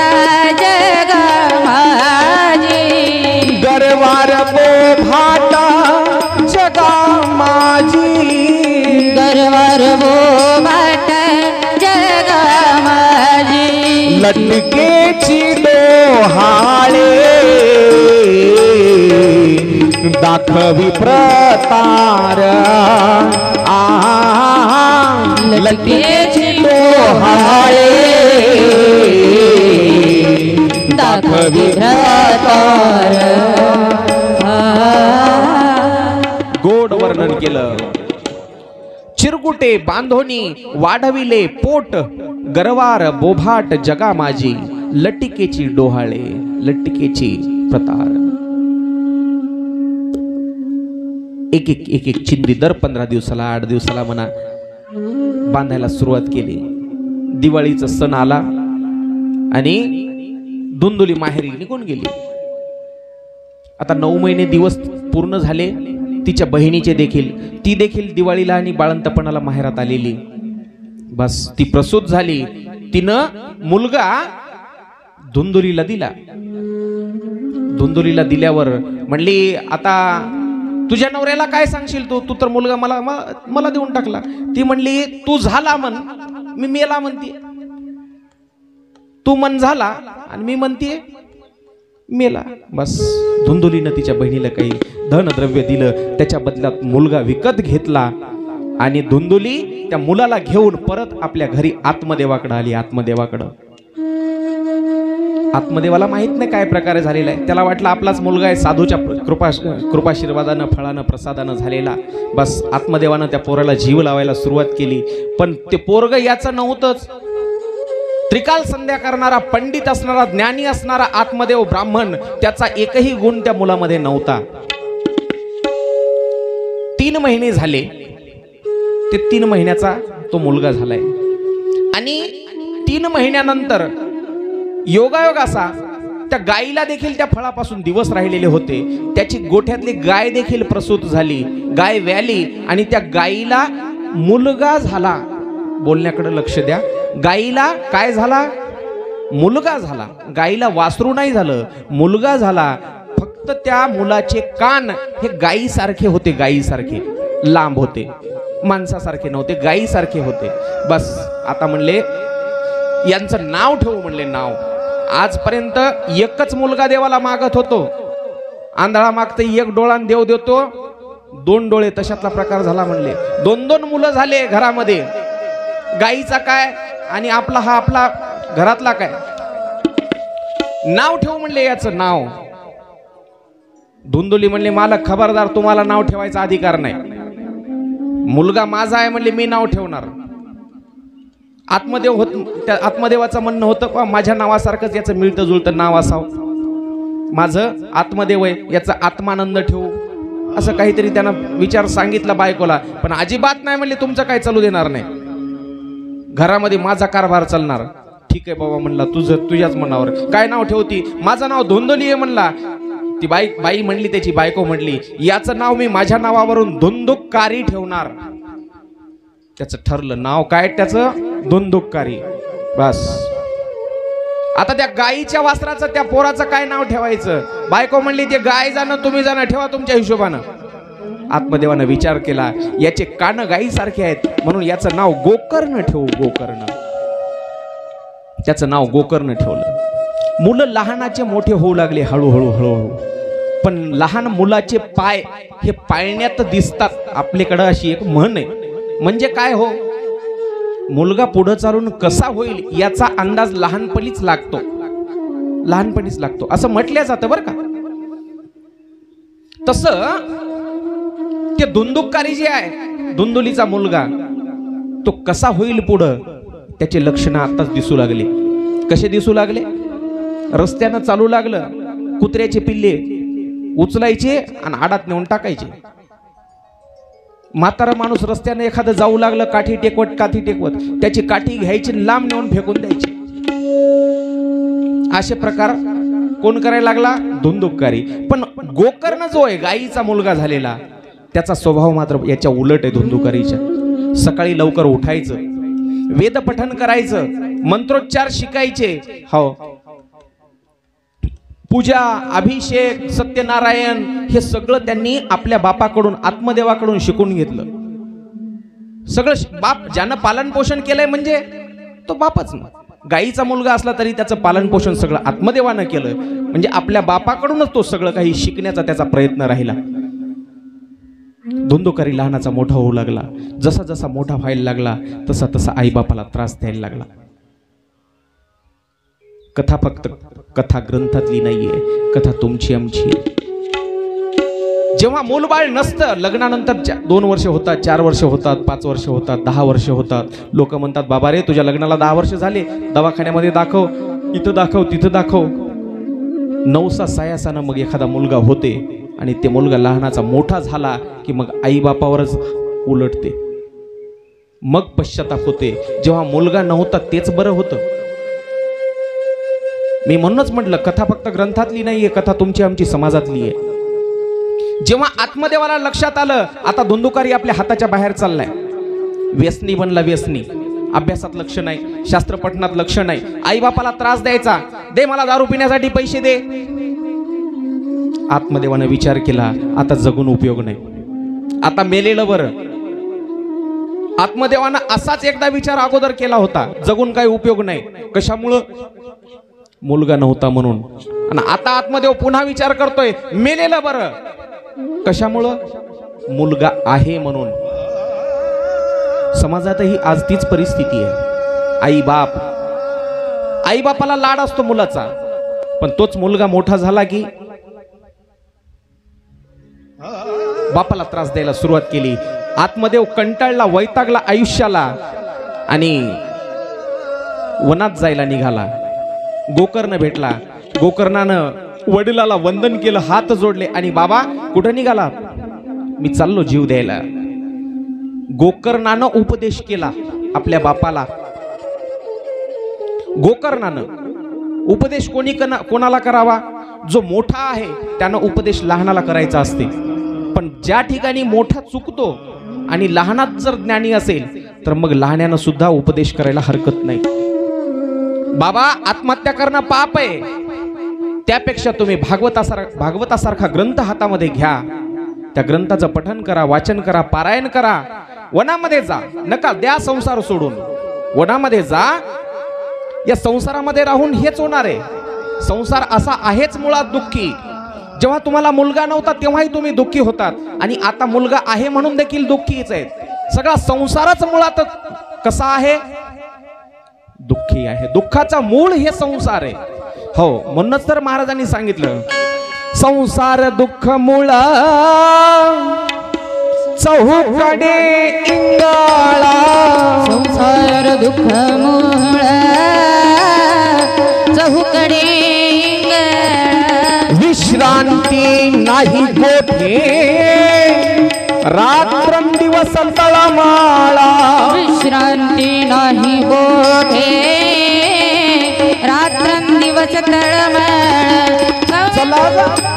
जगा माझी. गरवार बोभाट जगा माझी. गरवार बोभाट जगा माझी. लटकेची डोहाळे दाखवी प्रतार. लटकेची डोहाळे दाखवी प्रतार. गोड वर्णन केलं. चिरगुटे बांधोनी वाढविले पोट. गरवार बोभाट जगा माझी. लटिकेची डोहाळे, लटिकेची प्रतार. एक चिंदी दर 15 दिवसाला 8 दिवसाला म्हणा बांधायला सुरुवात केली. दिवाळीचा सण आला आणि धुंदुली माहेरी निघून गेली. आता 9 महिने दिवस पूर्ण झाले तिच्या बहिणीचे देखील. ती देखील दिवाळीला आणि बाळंतपणाला माहेरात आलेली. बस ती प्रसूत झाली. तिनं मुलगा धुंदुलीला दिला. धुंदुलीला दिल्यावर म्हणली, आता तुझ्या नवऱ्याला काय सांगशील तू. तू तर मुलगा मला देऊन टाकला. ती म्हणली, तू झाला म्हण, मी मेला म्हणते. तू मन झाला आणि मी म्हणते मेला. बस धुंदुलीनं तिच्या बहिणीला काही धनद्रव्य दिलं. त्याच्या बदल्यात मुलगा विकत घेतला आणि धुंदुली त्या मुलाला घेऊन परत आपल्या घरी आत्मदेवाकडे आली. आत्मदेवाला माहित नाही काय प्रकारे झालेला आहे. त्याला वाटलं आपलाच मुलगा आहे, साधूच्या कृपाशीर्वादानं फळानं प्रसादानं झालेला. बस आत्मदेवानं त्या पोराला जीव लावायला सुरुवात केली. पण ते पोरग याचं नव्हतंच. त्रिकाल संध्या करणारा, पंडित असणारा, ज्ञानी असणारा आत्मदेव ब्राह्मण, त्याचा एकही गुण त्या मुलामध्ये नव्हता. 3 महिने झाले. ते 3 महिन्याचा तो मुलगा झालाय. आणि 3 महिन्यानंतर योगायोग असा, त्या गायीला देखील त्या फळापासून दिवस राहिलेले होते. त्याची गोठ्यातली गाय देखील प्रसूत झाली. गाय व्याली आणि त्या गायीला मुलगा झाला. बोलण्याकडे लक्ष द्या. गायीला काय झाला? मुलगा झाला. गायीला वासरू नाही झालं, मुलगा झाला. फक्त त्या मुलाचे कान हे गायीसारखे होते. गायीसारखे लांब होते, माणसासारखे नव्हते, गायीसारखे होते. बस आता म्हणले यांचं नाव ठेवू. म्हणले नाव. आजपर्यंत एकच मुलगा देवाला मागत होतो. आंधळा मागते एक डोळा आणि देव देतो दोन डोळे, तशातला प्रकार झाला म्हणले. दोन दोन मुलं झाले घरामध्ये. गाईचा काय आणि आपला हा आपला घरातला काय. नाव ठेवू म्हणले याचं नाव. धुंदुली म्हणले मालक खबरदार, तुम्हाला नाव ठेवायचा अधिकार नाही. मुलगा माझा आहे म्हणले, मी नाव ठेवणार. आत्मदेव त्या आत्मदेवाचं म्हणणं होतं का माझ्या नावासारखंच याचं मिळतं जुळतं नाव असावं. माझं आत्मदेव आहे, याचा आत्मानंद ठेवू, असं काहीतरी त्यानं विचार सांगितला बायकोला. पण अजिबात नाही म्हणले, तुमचं काय चालू देणार नाही, घरामध्ये माझा कारभार चालणार. ठीक आहे बाबा म्हणला, तुझ्याच मनावर. काय नाव ठेवती. माझं नाव धुंदुली आहे म्हणला. ती बाई म्हणली, त्याची बायको म्हणली याचं नाव मी माझ्या नावावरून धुंदुककारी ठेवणार. त्याचं ठरलं नाव काय त्याचं, धुंदुककारी. बस आता त्या गाईच्या वासराचं त्या पोराचं काय नाव ठेवायचं. बायको म्हणली ते गाय जाणं तुम्ही जाणं, ठेवा तुमच्या हिशोबानं. आत्मदेवानं विचार केला याचे कान गाईसारखे आहेत म्हणून याचं नाव गोकर्ण ठेवू. गोकर्ण, त्याचं नाव गोकर्ण ठेवलं. मुलं लहानाचे मोठे होऊ लागले हळूहळू हळूहळू. पण लहान मुलाचे पाय हे पाळण्यात दिसतात आपल्याकडं, अशी एक म्हण आहे. म्हणजे काय हो, मुलगा पुढे चालून कसा होईल याचा अंदाज लहानपणीच लागतो. लहानपणीच लागतो असं म्हटलं जातं बरं का. तसं ते धुंदुककारी जे आहे, धुंदुलीचा मुलगा, तो कसा होईल पुढं त्याचे लक्षणं आताच दिसू लागले. कसे दिसू लागले. रस्त्यानं चालू लागलं, कुत्र्याचे पिल्ले उचलायचे आणि आडात नेऊन टाकायचे. म्हातारा माणूस रस्त्याने एखादं जाऊ लागलं, काठी टेकवत त्याची काठी घ्यायची, लांब नेऊन फेकून द्यायची. असे प्रकार कोण करायला लागला, धुंदुककारी. पण गोकर्ण जो आहे गायीचा मुलगा झालेला, त्याचा स्वभाव मात्र याच्या उलट आहे धुंदुकारीच्या. सकाळी लवकर उठायचं, वेद पठण करायचं, मंत्रोच्चार शिकायचे. हो, पूजा, अभिषेक, सत्यनारायण हे सगळं त्यांनी आपल्या बापाकडून, आत्मदेवाकडून शिकून घेतलं. सगळं बाप ज्यानं पालन पोषण केलंय म्हणजे तो बापच ना. गाईचा मुलगा असला तरी त्याचं पालन पोषण सगळं आत्मदेवानं केलं. म्हणजे आपल्या बापाकडूनच तो सगळं काही शिकण्याचा त्याचा प्रयत्न राहिला. धुंदुकारी लहानाचा मोठा होऊ लागला. जसा जसा मोठा व्हायला लागला तसा तसा आई बापाला त्रास द्यायला लागला. कथा फक्त कथा ग्रंथातली नाहीये, कथा तुमची आमची. जेव्हा मूलबाळ नसतं, लग्नानंतर 2 वर्ष होतात, 4 वर्ष होतात, 5 वर्ष होतात, 10 वर्ष होतात. लोक म्हणतात बाबा रे तुझ्या लग्नाला 10 वर्ष झाले, दवाखान्यामध्ये दाखव, इथं दाखव, तिथं दाखव. 9सा सायासानं मग एखादा मुलगा होते आणि ते मुलगा लहानाचा मोठा झाला की मग आई बापावरच उलटते. मग पश्चाताप होते. जेव्हा मुलगा नव्हता तेच बरं होतं. मी म्हणूनच म्हटलं कथा फक्त ग्रंथातली नाहीये, कथा तुमची आमची समाजातली आहे. जेव्हा आत्मदेवाला लक्षात आलं आता धुंदुकारी आपल्या हाताच्या बाहेर चाललाय, व्यसनी बनला, व्यसनी. अभ्यासात लक्ष नाही, शास्त्र पठणात लक्ष नाही, आई बापाला त्रास द्यायचा, दे मला दारू पिण्यासाठी पैसे दे. आत्मदेवाने विचार केला आता जगून उपयोग नाही, आता मेलेलं बरं. आत्मदेवानं असाच एकदा विचार अगोदर केला होता, जगून काही उपयोग नाही. कशामुळं, मुलगा नव्हता म्हणून. आणि आता आत्मदेव पुन्हा विचार करतोय मेलेलं बरं. कशामुळं, मुलगा आहे म्हणून. समाजातही आज तीच परिस्थिती आहे. आई बापाला लाड असतो मुलाचा, पण तोच मुलगा मोठा झाला की बापाला त्रास द्यायला सुरुवात केली. आत्मदेव कंटाळला, वैतागला आयुष्याला आणि वनात जायला निघाला. गोकर्ण भेटला. गोकर्णानं वडिलाला वंदन केलं, हात जोडले आणि बाबा कुठं निघाला, मी चाललो जीव द्यायला. गोकर्णानं उपदेश केला आपल्या बापाला. गोकर्णानं उपदेश कोणाला करावा, जो मोठा आहे त्यानं उपदेश लहानाला करायचा असते. पण ज्या ठिकाणी मोठा चुकतो आणि लहानात जर ज्ञानी असेल तर मग लहान्यानं सुद्धा उपदेश करायला हरकत नाही. बाबा आत्महत्या करणं पाप आहे, त्यापेक्षा तुम्ही भागवतासारखा ग्रंथ हातामध्ये घ्या, त्या ग्रंथाचं पठन करा, वाचन करा, पारायण करा, वनामध्ये जा. नका द्या संसार सोडून, वनामध्ये जा. या संसारामध्ये राहून हेच होणार आहे. संसार असा आहेच मुळात दुःखी. जेव्हा तुम्हाला मुलगा नव्हता तेव्हाही तुम्ही दुःखी होतात आणि आता मुलगा आहे म्हणून देखील दुःखीच आहेत। सगळा संसारच मुळात कसा आहे? दुःखी आहे। दुःखाचा मूळ हे संसार आहे। हो, म्हणूनच तर महाराजांनी सांगितलं संसार दुःख मुळा चहूकडे इंगळा। संसार दुःख मूळ चहूकडे इंगळा। विश्रांती नाही कोठे रात्रंदिवस तळमळा। विश्रांती नाही कोठे रात्रंदिवस तळमळ।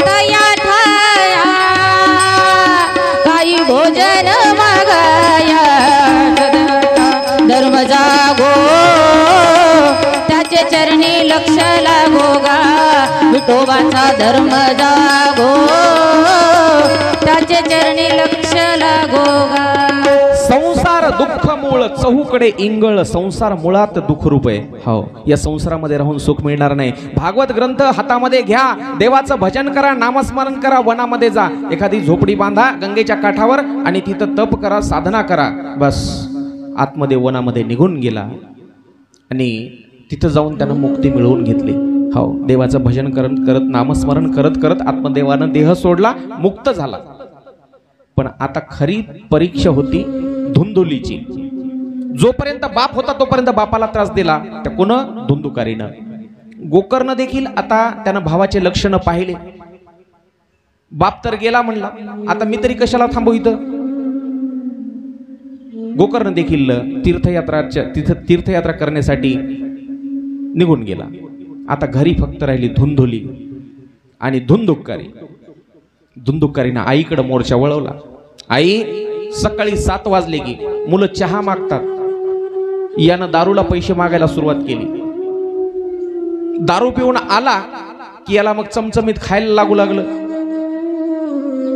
तया ठाया काही भोजन मागाया धर्म जागो त्याचे चरणी लक्ष लागो गा। विठोबाचा धर्म जागो त्याचे चरणी लक्ष लागो गा। संसार दुःख मूळ चहूकडे इंगळ। संसार मुळात दुःख रूप आहे। हो, या संसारामध्ये राहून सुख मिळणार नाही। भागवत ग्रंथ हातामध्ये घ्या, देवाचं भजन करा, नामस्मरण करा, वनामध्ये जा, एखादी झोपडी बांधा गंगेच्या काठावर आणि तिथं तप करा, साधना करा। बस आतमध्ये वनामध्ये निघून गेला आणि तिथं जाऊन त्यानं मुक्ती मिळवून घेतली। हो, देवाचं भजन करत करत नामस्मरण करत करत आत्मदेवानं देह सोडला, मुक्त झाला। पण आता खरी परीक्षा होती धुंदुलीची। जोपर्यंत बाप होता तोपर्यंत बापाला त्रास दिला, त्या कोण? धुंदुकारीनं। गोकर्ण देखील आता त्यानं भावाचे लक्षण पाहिले। बाप तर गेला म्हणला, आता मी तरी कशाला थांबू इथं? गोकर्ण देखील तीर्थयात्रा करण्यासाठी निघून गेला। आता घरी फक्त राहिली धुंदुली आणि धुंदुकारी। धुंदुकारीनं आईकडे मोर्चा वळवला। आई, सकाळी 7 वाजले की मुलं चहा मागतात, यानं दारूला पैसे मागायला सुरुवात केली। दारू पिऊन आला की याला मग चमचमीत खायला लागू लागलं।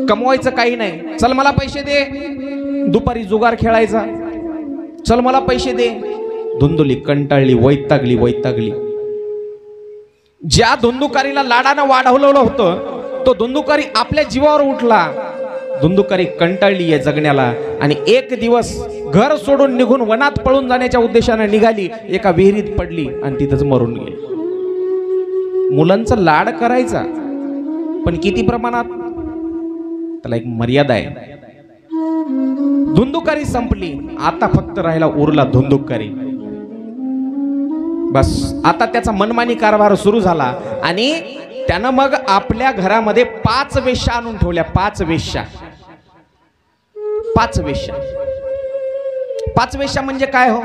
कमवायचं काही नाही, चल मला पैसे दे। दुपारी जुगार खेळायचा, चल मला पैसे दे। धुंदुली कंटाळली, वैतागली। ज्या धुंदुकारीला लाडानं वाढवलं होतं तो धुंदुकारी आपल्या जीवावर उठला। धुंदुकारी कंटाळली आहे जगण्याला आणि एक दिवस घर सोडून निघून वनात पळून जाण्याच्या उद्देशाने निघाली, एका विहिरीत पडली आणि तिथंच मरून गेली। मुलांचा लाड करायचा, पण किती प्रमाणात? त्याला एक मर्यादा आहे। धुंदुकारी संपली, आता फक्त राहिला उरला धुंदुकारी। बस आता त्याचा मनमानी कारभार सुरू झाला आणि त्यानं मग आपल्या घरामध्ये 5 वेश्या आणून ठेवल्या। 5 वेश्या। 5 वेश्या। 5 वेश्या म्हणजे काय हो?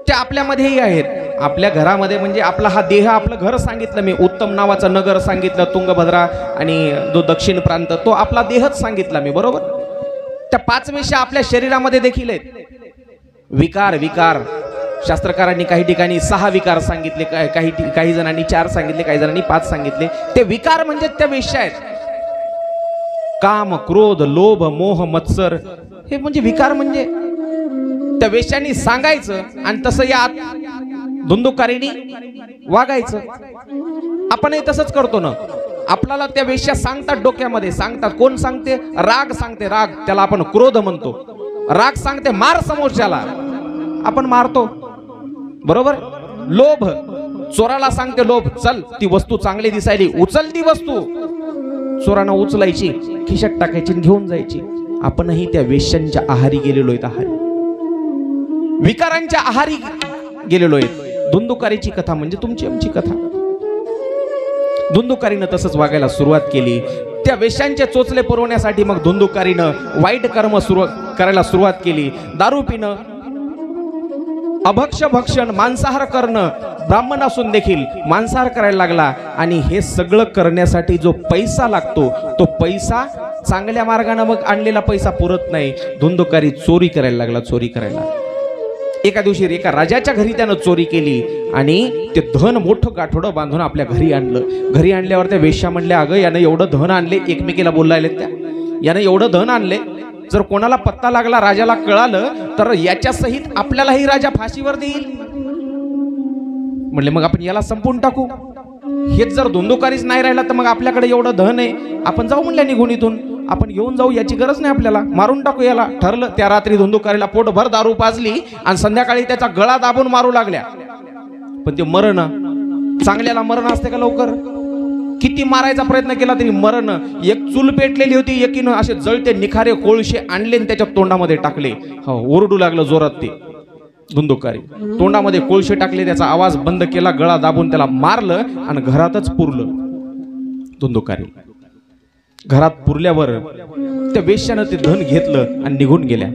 त्या आपल्यामध्येही आहेत, आपल्या घरामध्ये। म्हणजे आपला हा देह, आपलं घर सांगितलं मी, उत्तम नावाचं नगर सांगितलं, तुंगभद्रा आणि जो दक्षिण प्रांत, तो आपला देहच सांगितला मी, बरोबर? त्या 5 वेश्या आपल्या शरीरामध्ये देखील आहेत। विकार शास्त्रकारांनी काही ठिकाणी 6 विकार सांगितले, काही जणांनी 4 सांगितले, काही जणांनी 5 सांगितले। ते विकार म्हणजे त्या वेश्या आहेत। काम, क्रोध, लोभ, मोह, मत्सर, हे म्हणजे विकार। म्हणजे त्या वेश्यांनी सांगायचं आणि तसं या धुंदुकारीनी वागायचं। आपणही तसंच करतो ना। आपल्याला त्या वेश्या सांगतात, डोक्यामध्ये सांगतात। कोण सांगते? राग सांगते। राग, त्याला आपण क्रोध म्हणतो। राग सांगते मार समोरच्याला, आपण मारतो, बरोबर? लोभ, चोराला सांगते लोभ, चल ती वस्तू चांगली दिसायली, उचल ती वस्तू। चोरानं उचलायची, खिशात टाकायची, घेऊन जायची। आपणही त्या वेश्यांच्या आहारी गेलेलो आहेत। आहारी, विकारांच्या आहारी गेलेलो आहेत। धुंदुकारीची कथा म्हणजे तुमची आमची कथा। धुंदुकारीनं तसंच वागायला सुरुवात केली। त्या वेश्यांचे चोचले पुरवण्यासाठी मग धुंदुकारीनं वाईट कर्म करायला सुरुवात केली। दारू पिणं, अभक्ष भक्षण, मांसाहार करणं, ब्राह्मण असून देखील मांसाहार करायला लागला। आणि हे सगळं करण्यासाठी जो पैसा लागतो, तो पैसा चांगल्या मार्गाने मग आणलेला पैसा पुरत नाही। धुंदुकारी चोरी करायला लागला, चोरी करायला। एका दिवशी एका राजाच्या घरी त्यानं चोरी केली आणि ते धन मोठं गाठोडं बांधून आपल्या घरी आणलं। घरी आणल्यावर त्या वेश्या म्हणल्या, अगं यानं एवढं धन आणले, एकमेकीला बोलायला त्या, यानं एवढं धन आणले, जर कोणाला पत्ता लागला, राजाला कळालं तर याच्या सहित आपल्यालाही राजा फाशीवर देईल। म्हणले मग आपण याला संपून टाकू। हेच जर धुंदुकारीच नाही राहिला तर मग आपल्याकडे एवढं धन आहे, आपण जाऊ म्हणल्या निघून इथून, आपण घेऊन जाऊ, याची गरज नाही आपल्याला, मारून टाकू याला. ठरलं. त्या रात्री धुंदुकारीला पोटभर दारू पाजली आणि संध्याकाळी त्याचा गळा दाबून मारू लागल्या. पण ते मरण, चांगल्याला मरण असते का लवकर? किती मारायचा प्रयत्न केला तरी मरण. एक चूल पेटलेली होती, एकीनं असे जळते निखारे कोळशे आणले आणि त्याच्या तोंडामध्ये टाकले. हो, ओरडू लागलं जोरात ते धुंदुकारी. तोंडामध्ये कोळशे टाकले, त्याचा आवाज बंद केला, गळा दाबून त्याला मारलं आणि घरातच पुरलं धुंदुकारी. घरात पुरल्यावर त्या वेश्यानं ते धन घेतलं आणि निघून गेल्या.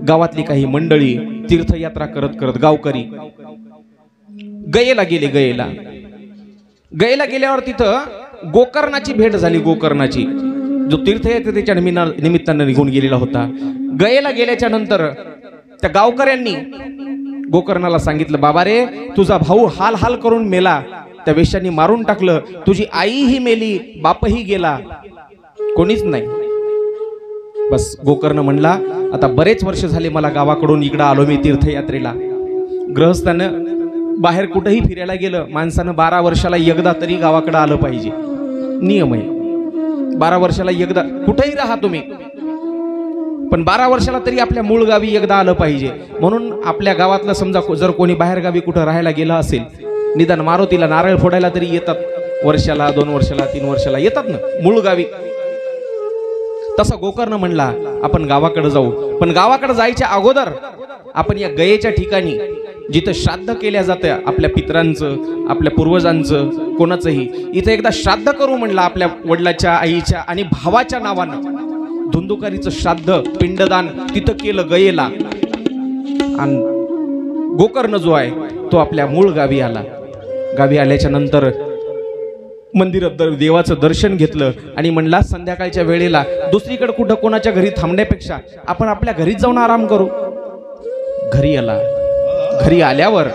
गावातली काही मंडळी तीर्थयात्रा करत करत गावकरी गयेला गेले. गयेला गेल्यावर तिथं गोकर्णाची भेट झाली. गोकर्णाची, जो तीर्थयात्रेच्या निमित्तानं निघून गेलेला होता. गयेला गेल्याच्या नंतर त्या गावकऱ्यांनी गोकर्णाला सांगितलं, बाबा रे, तुझा भाऊ हाल हाल करून मेला, त्या वेश्यांनी मारून टाकलं, तुझी आईही मेली, बापही गेला, कोणीच नाही. बस गोकर्ण म्हणला, आता बरेच वर्ष झाले मला गावाकडून इकडं आलो मी तीर्थयात्रेला. गृहस्थानं बाहेर कुठेही फिरायला गेलं, माणसानं 12 वर्षाला एकदा तरी गावाकडे आलं पाहिजे, नियम आहे. 12 वर्षाला एकदा, कुठेही राहा तुम्ही, पण 12 वर्षाला तरी आपल्या मूळ गावी एकदा आलं पाहिजे. म्हणून आपल्या गावातलं समजा जर कोणी बाहेर गावी कुठं राहायला गेलं असेल, निदान मारुतीला नारळ फोडायला तरी येतात, वर्षाला, 2 वर्षाला, 3 वर्षाला येतात ना मूळ गावी. तसा गोकर्ण म्हणला, आपण गावाकडे जाऊ. पण गावाकडे जायच्या अगोदर आपण या गयेच्या ठिकाणी जिथं श्राद्ध केल्या जातं आपल्या पितरांचं, आपल्या पूर्वजांचं, कोणाचंही, इथं एकदा श्राद्ध करू म्हणलं, आपल्या वडिलाच्या, आईच्या आणि भावाच्या नावानं. धुंदुकारीचं श्राद्ध, पिंडदान तिथं केलं गयेला. आणि गोकर्ण जो आहे तो आपल्या मूळ गावी आला. गावी आल्याच्या नंतर मंदिरात देवाचं दर्शन घेतलं आणि म्हणला, संध्याकाळच्या वेळेला दुसरीकडे कुठं कोणाच्या घरी थांबण्यापेक्षा आपण आपल्या घरीच जाऊन आराम करू. घरी आला. घरी आल्यावर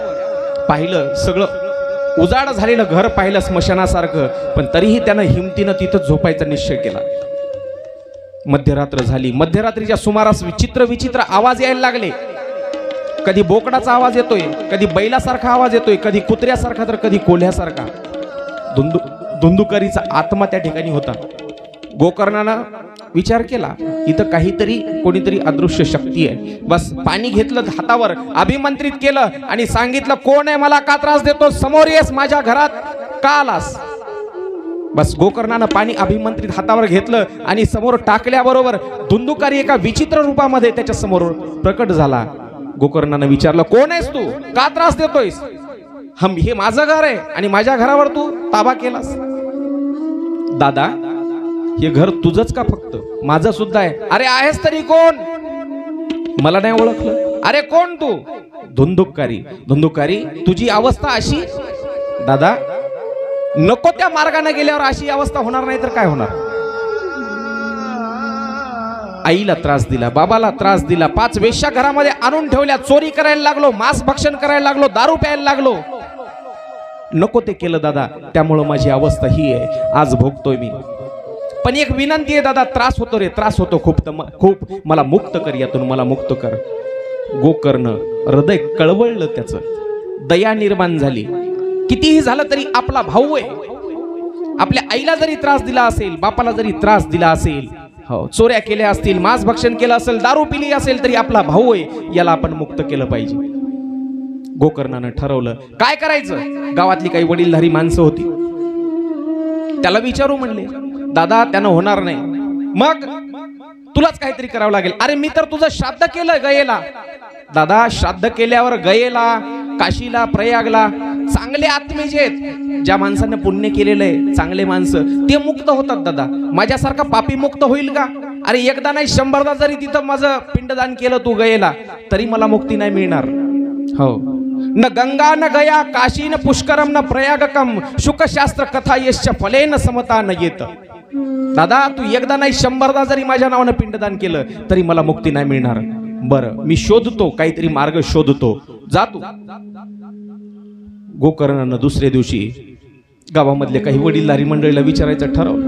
पाहिलं, सगळं उजाड झालेलं घर पाहिलं स्मशानासारखं, पण तरीही त्यानं हिमतीनं तिथं झोपायचा निश्चय केला. मध्यरात्र झाली. मध्यरात्रीच्या सुमारास विचित्र आवाज यायला लागले. कधी बोकडाचा आवाज येतोय, कधी बैलासारखा आवाज येतोय, कधी कुत्र्यासारखा, तर कधी कोल्ह्यासारखा. धुंदुकारीचा आत्मा त्या ठिकाणी होता. गोकर्णानं विचार केला, इथं काहीतरी कोणीतरी अदृश्य शक्ती आहे. बस पाणी घेतलं हातावर, अभिमंत्रित केलं आणि सांगितलं, कोण आहे, मला का त्रास देतो, समोर येस, माझ्या घरात का आलास. बस गोकर्णानं पाणी अभिमंत्रित हातावर घेतलं आणि समोर टाकल्याबरोबर धुंदुकारी एका विचित्र रूपामध्ये त्याच्या समोर प्रकट झाला. गोकर्णानं विचारलं, कोण आहेस तू, का त्रास देतोयस. हे माझं घर आहे आणि माझ्या घरावर तू ताबा केलास. दादा, हे घर तुझंच का फक्त, माझं सुद्धा आहे. अरे आहेस तरी कोण, मला नाही ओळखलं. अरे कोण तू. धुंदुकारी, तुझी अवस्था अशी. दादा, नको त्या मार्गाने गेल्यावर अशी अवस्था होणार नाही तर काय होणार. आईला त्रास दिला, बाबाला त्रास दिला, 5 वेश्या घरामध्ये आणून ठेवल्या, चोरी करायला लागलो, मांस भक्षण करायला लागलो, दारू प्यायला लागलो. नको ते केलं दादा, त्यामुळं माझी अवस्था ही आहे, आज भोगतोय मी. पण एक विनंती आहे दादा, त्रास होतो रे, त्रास होतो खूप, मला मुक्त कर यातून, मला मुक्त कर. गोकर्ण हृदय कळवळलं, त्याचं दया निर्माण झाली. कितीही झालं तरी आपला भाऊ आहे. आपल्या आईला जरी त्रास दिला असेल, बापाला जरी त्रास दिला असेल, हो, चोऱ्या केल्या असतील, मांस भक्षण केलं असेल, दारू पिली असेल, तरी आपला भाऊ आहे, याला आपण मुक्त केलं पाहिजे. गोकर्णानं ठरवलं काय करायचं. गावातली काही वडीलधारी माणसं होती, त्याला विचारू म्हणले, दादा त्यानं होणार नाही, मग तुलाच काहीतरी करावं लागेल. अरे मी तर तुझं श्राद्ध केलं गयेला. दादा, श्राद्ध केल्यावर गयेला, काशीला, प्रयागला चांगले आत्मे जे आहेत, ज्या माणसानं पुण्य केलेलं आहे, चांगले माणसं, ते मुक्त होतात. दादा, माझ्यासारखा पापी मुक्त होईल का. अरे एकदा नाही 100दा जरी तिथं माझं पिंडदान केलं तू गयेला, तरी मला मुक्ती नाही मिळणार. हो, न गंगा न गया काशी न पुष्करम न प्रयागकम शुकशास्त्र कथा यश्च फलेन समता न येत. दादा, तू एकदा नाही 100दा जरी माझ्या नावानं पिंडदान केलं तरी मला मुक्ती नाही मिळणार. बरं, मी शोधतो, काहीतरी मार्ग शोधतो, जातो. गोकर्णानं दुसऱ्या दिवशी गावामधले काही वडीलधारी मंडळीला विचारायचं ठरवलं.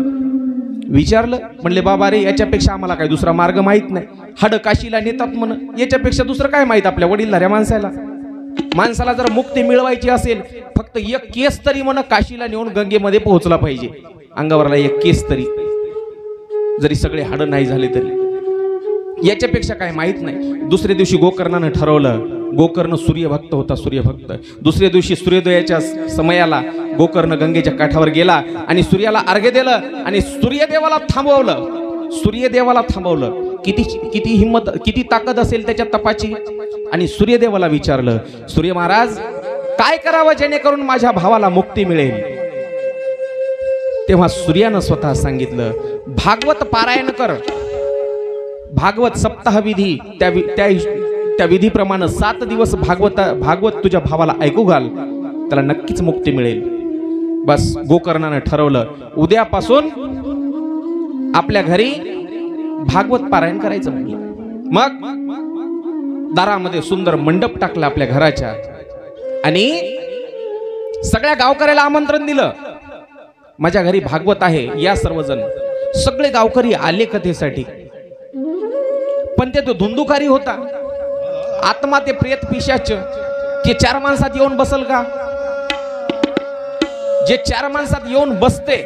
विचारलं, म्हणले, बाबा रे, याच्यापेक्षा आम्हाला काही दुसरा मार्ग माहित नाही. हड काशीला नेतात म्हण, याच्यापेक्षा दुसरं काय माहित आपल्या वडीलधाऱ्या माणसाला. माणसाला जर मुक्ती मिळवायची असेल फक्त एक केस तरी म्हणा काशीला नेऊन गंगेमध्ये पोहोचला पाहिजे. अंगावरला एक केस तरी, जरी सगळे हाडं नाही झाले तरी. याच्यापेक्षा काय माहित नाही. दुसऱ्या दिवशी गोकर्णानं ठरवलं. गोकर्ण सूर्यभक्त होता, सूर्यभक्त. दुसऱ्या दिवशी सूर्योदयाच्या समयाला गोकर्ण गंगेच्या काठावर गेला आणि सूर्याला अर्घ्य दिलं आणि सूर्यदेवाला थांबवलं. सूर्यदेवाला थांबवलं. किती हिंमत, किती ताकद असेल त्याच्या तपाची. आणि सूर्यदेवाला विचारलं, सूर्य महाराज काय करावं जेणेकरून माझ्या भावाला मुक्ती मिळेल. तेव्हा सूर्यानं स्वतः सांगितलं, भागवत पारायण कर. भागवत सप्ताह विधी त्या विधीप्रमाणे 7 दिवस भागवत तुझ्या भावाला ऐकू घाल, त्याला नक्कीच मुक्ती मिळेल. बस गोकर्णानं ठरवलं उद्यापासून आपल्या घरी भागवत पारायण करायचं म्हणजे. मग दारामध्ये सुंदर मंडप टाकला आपल्या घराच्या आणि सगळ्या गावकऱ्याला आमंत्रण दिलं, माझ्या घरी भागवत आहे, या सर्वजण. सगळे गावकरी आले कथेसाठी. पण ते तो धुंदुकारी होता. आत्मा ते प्रेत पिशाच ते 4 माणसात येऊन बसल का? जे 4 माणसात येऊन बसते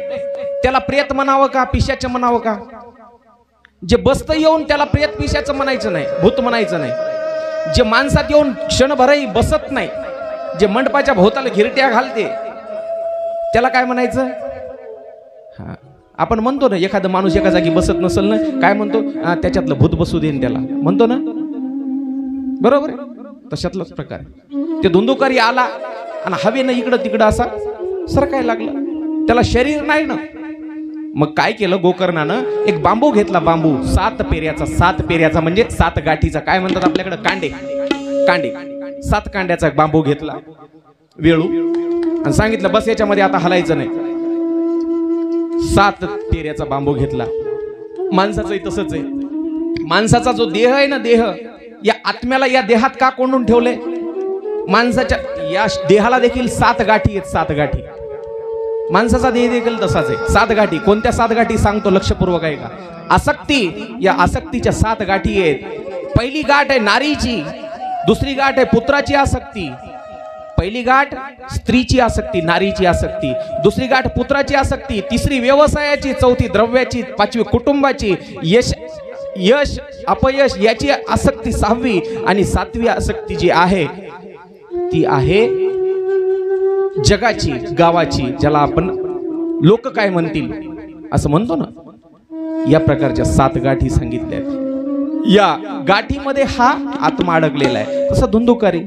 त्याला प्रेत म्हणावं का, पिशाच म्हणावं का? जे बसतं येऊन त्याला प्रेत पिशाच म्हणायचं नाही, भूत म्हणायचं नाही. जे माणसात येऊन क्षणभरही बसत नाही, जे मंडपाच्या भोवताला घिरट्या घालते त्याला काय म्हणायचं? हा, आपण म्हणतो ना, एखादा माणूस एका जागी बसत नसेल ना, काय म्हणतो? त्याच्यातलं भूत बसू देईन त्याला, म्हणतो ना, बरोबर आहे? तशातलाच प्रकार. ते धुंदुकारी आला आणि हवेनं इकडं तिकडं असा सरकायला लागला. त्याला शरीर नाही ना. मग काय केलं गोकर्णानं? एक बांबू घेतला, बांबू 7 पेऱ्याचा म्हणजे 7 गाठीचा, काय म्हणतात आपल्याकडे, कांडे 7 कांड्याचा बांबू घेतला, वेळू, आणि सांगितलं बस याच्यामध्ये आता हलायचं नाही. 7 पेऱ्याचा बांबू घेतला. माणसाचंही तसंच आहे. माणसाचा जो देह आहे ना, देह, या आत्म्याला या देहात का कोंडून ठेवले? माणसाच्या या देहाला देखील 7 गाठी आहेत. 7 गाठी. माणसाचा देह देखील तसाच आहे. 7 गाठी. कोणत्या 7 गाठी सांगतो, लक्षपूर्वक आहे का? आसक्ती. या आसक्तीच्या 7 गाठी आहेत. पहिली गाठ आहे नारीची, दुसरी गाठ आहे पुत्राची आसक्ती, पहिली गाठ स्त्रीची आसक्ती, नारीची आसक्ती, दुसरी गाठ पुत्राची आसक्ती, तिसरी व्यवसायाची, चौथी द्रव्याची, 5वी कुटुंबाची, यश अपयश याची आसक्ती 6वी, आणि 7वी आसक्ती जी आहे ती आहे जगाची, गावाची, ज्याला आपण लोक काय म्हणतील असं म्हणतो ना. या प्रकारच्या 7 गाठी सांगितल्या. या गाठीमध्ये हा आत्मा अडकलेला आहे. तसं धुंदुकारी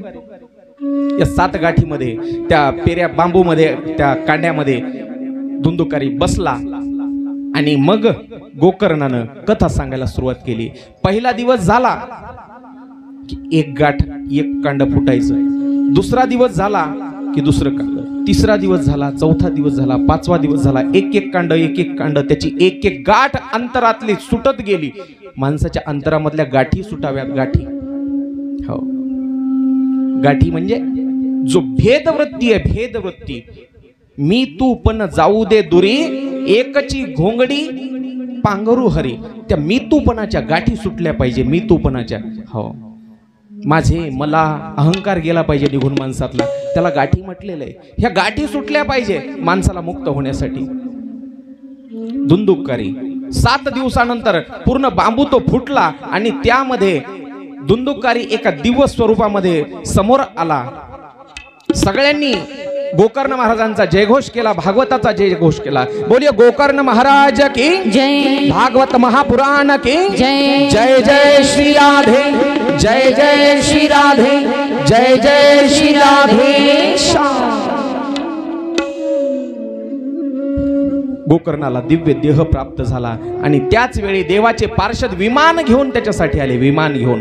या 7 गाठीमध्ये, त्या पेऱ्या बांबूमध्ये, त्या कांड्यामध्ये धुंदुकारी बसला. आणि मग गोकर्णानं कथा सांगायला सुरुवात केली. पहिला दिवस झाला की एक गाठ, एक कांड फुटायचं. दुसरा दिवस झाला की दुसरं कांड, तिसरा दिवस झाला, चौथा दिवस झाला, 5वा दिवस झाला, एक एक कांड, त्याची एक एक गाठ अंतरातली सुटत गेली. माणसाच्या अंतरामधल्या गाठी सुटाव्यात. गाठी, हो, गाठी म्हणजे जो भेदवृत्ती आहे, भेदवृत्ती. मी तू पण जाऊ दे दुरी, एकची घोंगडी पांघरू हरी. त्या मी तूपणाच्या गाठी सुटल्या पाहिजे. मी तूपणाच्या, हो, माझे, मला, अहंकार गेला पाहिजे निघून माणसातला. त्याला गाठी म्हटलेलं आहे. ह्या गाठी सुटल्या पाहिजे माणसाला मुक्त होण्यासाठी. धुंदुकारी 7 दिवसानंतर पूर्ण बांबू तो फुटला आणि त्यामध्ये धुंदुकारी एका दिव्य स्वरूपामध्ये समोर आला. सगळ्यांनी गोकर्ण महाराजांचा जयघोष केला, भागवताचा जयघोष केला. बोलिए गोकर्ण महाराज की जय, भागवत महापुराण की जय, जय जय श्री राधे, जय जय श्री राधे, जय जय श्री राधे. गोकर्णाला दिव्य देह प्राप्त झाला आणि त्याच वेळी देवाचे पार्षद विमान घेऊन त्याच्यासाठी आले. विमान घेऊन.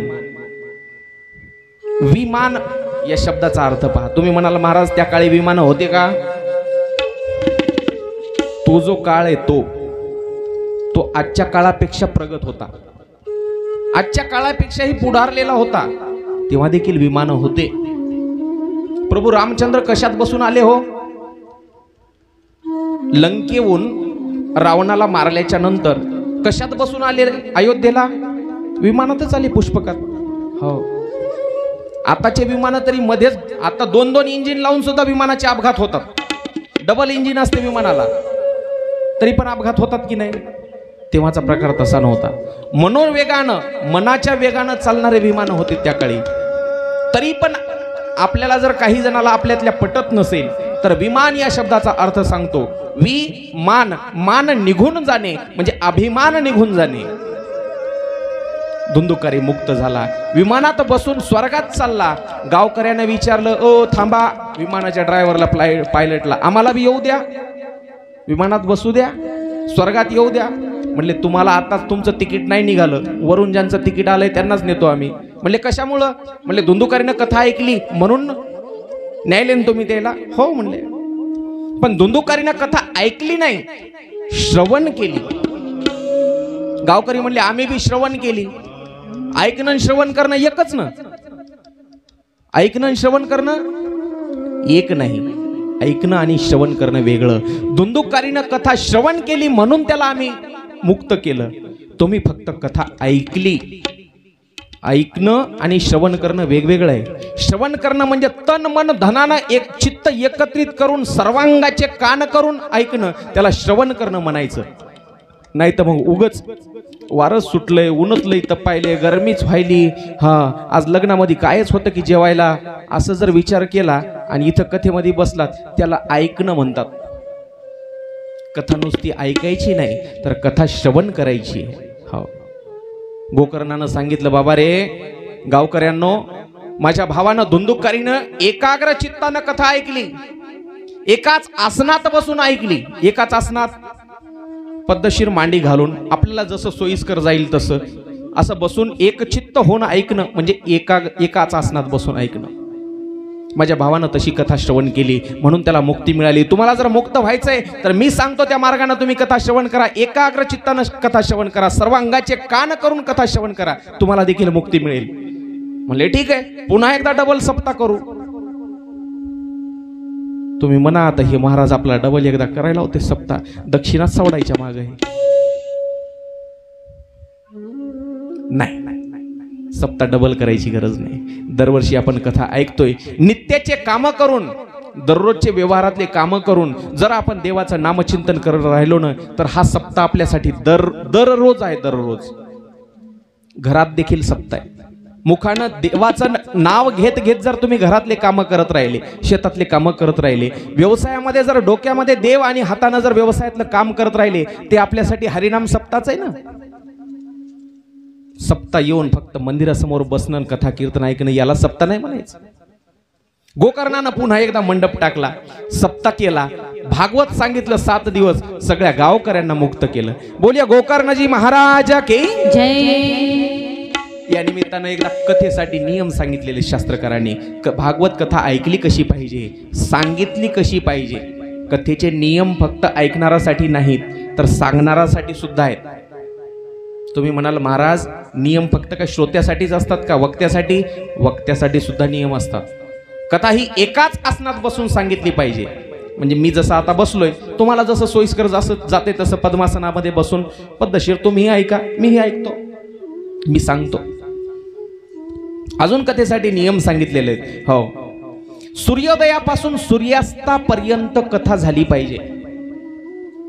विमान या शब्दाचा अर्थ पहा. तुम्ही म्हणाल महाराज त्या काळी विमान होते का? तो जो काळ आहे तो आजच्या काळापेक्षा प्रगत होता. आजच्या काळापेक्षाही पुढारलेला होता. तेव्हा देखील विमान होते. प्रभू रामचंद्र कशात बसून आले हो? लंकेहून रावणाला मारल्याच्या नंतर कशात बसून आले अयोध्येला? विमानातच आले, पुष्पकात. हो, आताचे विमान तरी मध्येच आता 2-2 इंजिन लावून सुद्धा विमानाचे अपघात होतात. डबल इंजिन असते विमानाला तरी पण अपघात होतात की नाही. तेव्हाचा प्रकार तसा नव्हता. मनोवेगानं मनाच्या वेगानं चालणारे विमान होते त्या काळी. तरी पण आपल्याला जर काही जणाला आपल्यातल्या पटत नसेल तर विमान या शब्दाचा अर्थ सांगतो मान, मान निघून जाणे म्हणजे अभिमान निघून जाणे. धुंदुकारी मुक्त झाला, विमानात बसून स्वर्गात चालला. गावकऱ्याने विचारलं, ओ थांबा, विमानाच्या ड्रायव्हरला पायलटला आम्हाला बी येऊ द्या, विमानात बसू द्या, स्वर्गात येऊ द्या. म्हणले तुम्हाला आताच तुमचं तिकीट नाही निघालं, वरून ज्यांचं तिकीट आलंय त्यांनाच नेतो आम्ही. म्हणले कशामुळं? म्हणले धुंदुकारीनं कथा ऐकली म्हणून न्यायले तुम्ही त्याला. हो म्हणले, पण धुंदुकारीनं कथा ऐकली नाही, श्रवण केली. गावकरी म्हणले आम्ही बी श्रवण केली. ऐकणं श्रवण करणं एकच ना. ऐकणं श्रवण करणं एक नाही, ऐकणं आणि श्रवण करणं वेगळं. धुंदुकारीनं कथा श्रवण केली म्हणून त्याला आम्ही मुक्त केलं. तुम्ही फक्त कथा ऐकली. ऐकणं आणि श्रवण करणं वेगवेगळं आहे. श्रवण करणं म्हणजे तन मन धनानं एक चित्त एकत्रित करून सर्वांगाचे कान करून ऐकणं, त्याला श्रवण करणं म्हणायचं. नाही तर मग उगच वारस सुटलंय, उन्हतलंय, तपायले, गरमीच व्हायली, हा आज लग्नामध्ये कायच होतं की जेवायला, असं जर विचार केला आणि इथं कथेमध्ये बसलात, त्याला ऐकणं म्हणतात. कथा नुसती ऐकायची नाही तर कथा श्रवण करायची. हो, गोकर्णानं सांगितलं, बाबा रे गावकऱ्यांनो, माझ्या भावानं धुंदुकारीनं एकाग्र चित्तानं कथा ऐकली, एकाच आसनात बसून ऐकली. एकाच आसनात पद्धतशीर मांडी घालून आपल्याला जसं सोयीस्कर जाईल तसं असं बसून एकचित्त होऊन ऐकणं म्हणजे एकाच आसनात बसून ऐकणं. माझ्या भावानं तशी कथा श्रवण केली म्हणून त्याला मुक्ती मिळाली. तुम्हाला जर मुक्त व्हायचंय तर मी सांगतो त्या मार्गाने तुम्ही कथा श्रवण करा, एकाग्र चित्तानं कथा श्रवण करा, सर्व अंगाचे कान करून कथा श्रवण करा, तुम्हाला देखील मुक्ती मिळेल. म्हणले ठीक आहे, पुन्हा एकदा डबल सप्ताह करू. तुम्ही म्हणा आता हे महाराज आपला डबल एकदा करायला होते सप्ताह, दक्षिणात सोडायच्या मागे नाही, सप्ताह डबल करायची गरज नाही. दरवर्षी आपण कथा ऐकतोय, नित्याचे काम करून, दररोजचे व्यवहारातले काम करून जर आपण देवाचं नामचिंतन करत राहिलो ना तर हा सप्ताह आपल्यासाठी दररोज आहे. दररोज घरात देखील सप्ताह आहे. मुखानं देवाचं नाव घेत घेत जर तुम्ही घरातले कामं करत राहिले, शेतातले कामं करत राहिले, व्यवसायामध्ये जर डोक्यामध्ये देव आणि हातानं जर व्यवसायातलं काम करत राहिले, ते आपल्यासाठी हरिनाम सप्ताहच आहे ना. सप्ताह येऊन फक्त मंदिरासमोर बसणं, कथा कीर्तन ऐकणं याला सप्ताह नाही म्हणायचं. गोकर्णानं पुन्हा एकदा मंडप टाकला, सप्ताह केला, भागवत सांगितलं 7 दिवस, सगळ्या गावकऱ्यांना मुक्त केलं. बोलिया गोकर्णजी महाराज की जय. या निमित्तानं एकदा कथेसाठी नियम सांगितलेले शास्त्रकारांनी. भागवत कथा ऐकली कशी पाहिजे, सांगितली कशी पाहिजे. कथेचे नियम फक्त ऐकणारासाठी नाहीत तर सांगणारासाठी सुद्धा आहेत. तुम्ही म्हणाल महाराज नियम फक्त का श्रोत्यासाठीच असतात का? वक्त्यासाठी? वक्त्यासाठी सुद्धा नियम असतात. कथा ही एकाच आसनात बसून सांगितली पाहिजे. म्हणजे मी जसं आता बसलोय, तुम्हाला जसं सोयीस्कर जाते तसं पद्मासनामध्ये बसून पद्धतशीर तुम्हीही ऐका, मीही ऐकतो, मी सांगतो. अजून कथेसाठी नियम सांगितलेले आहेत. हो, सूर्योदयापासून सूर्यास्तापर्यंत कथा झाली पाहिजे.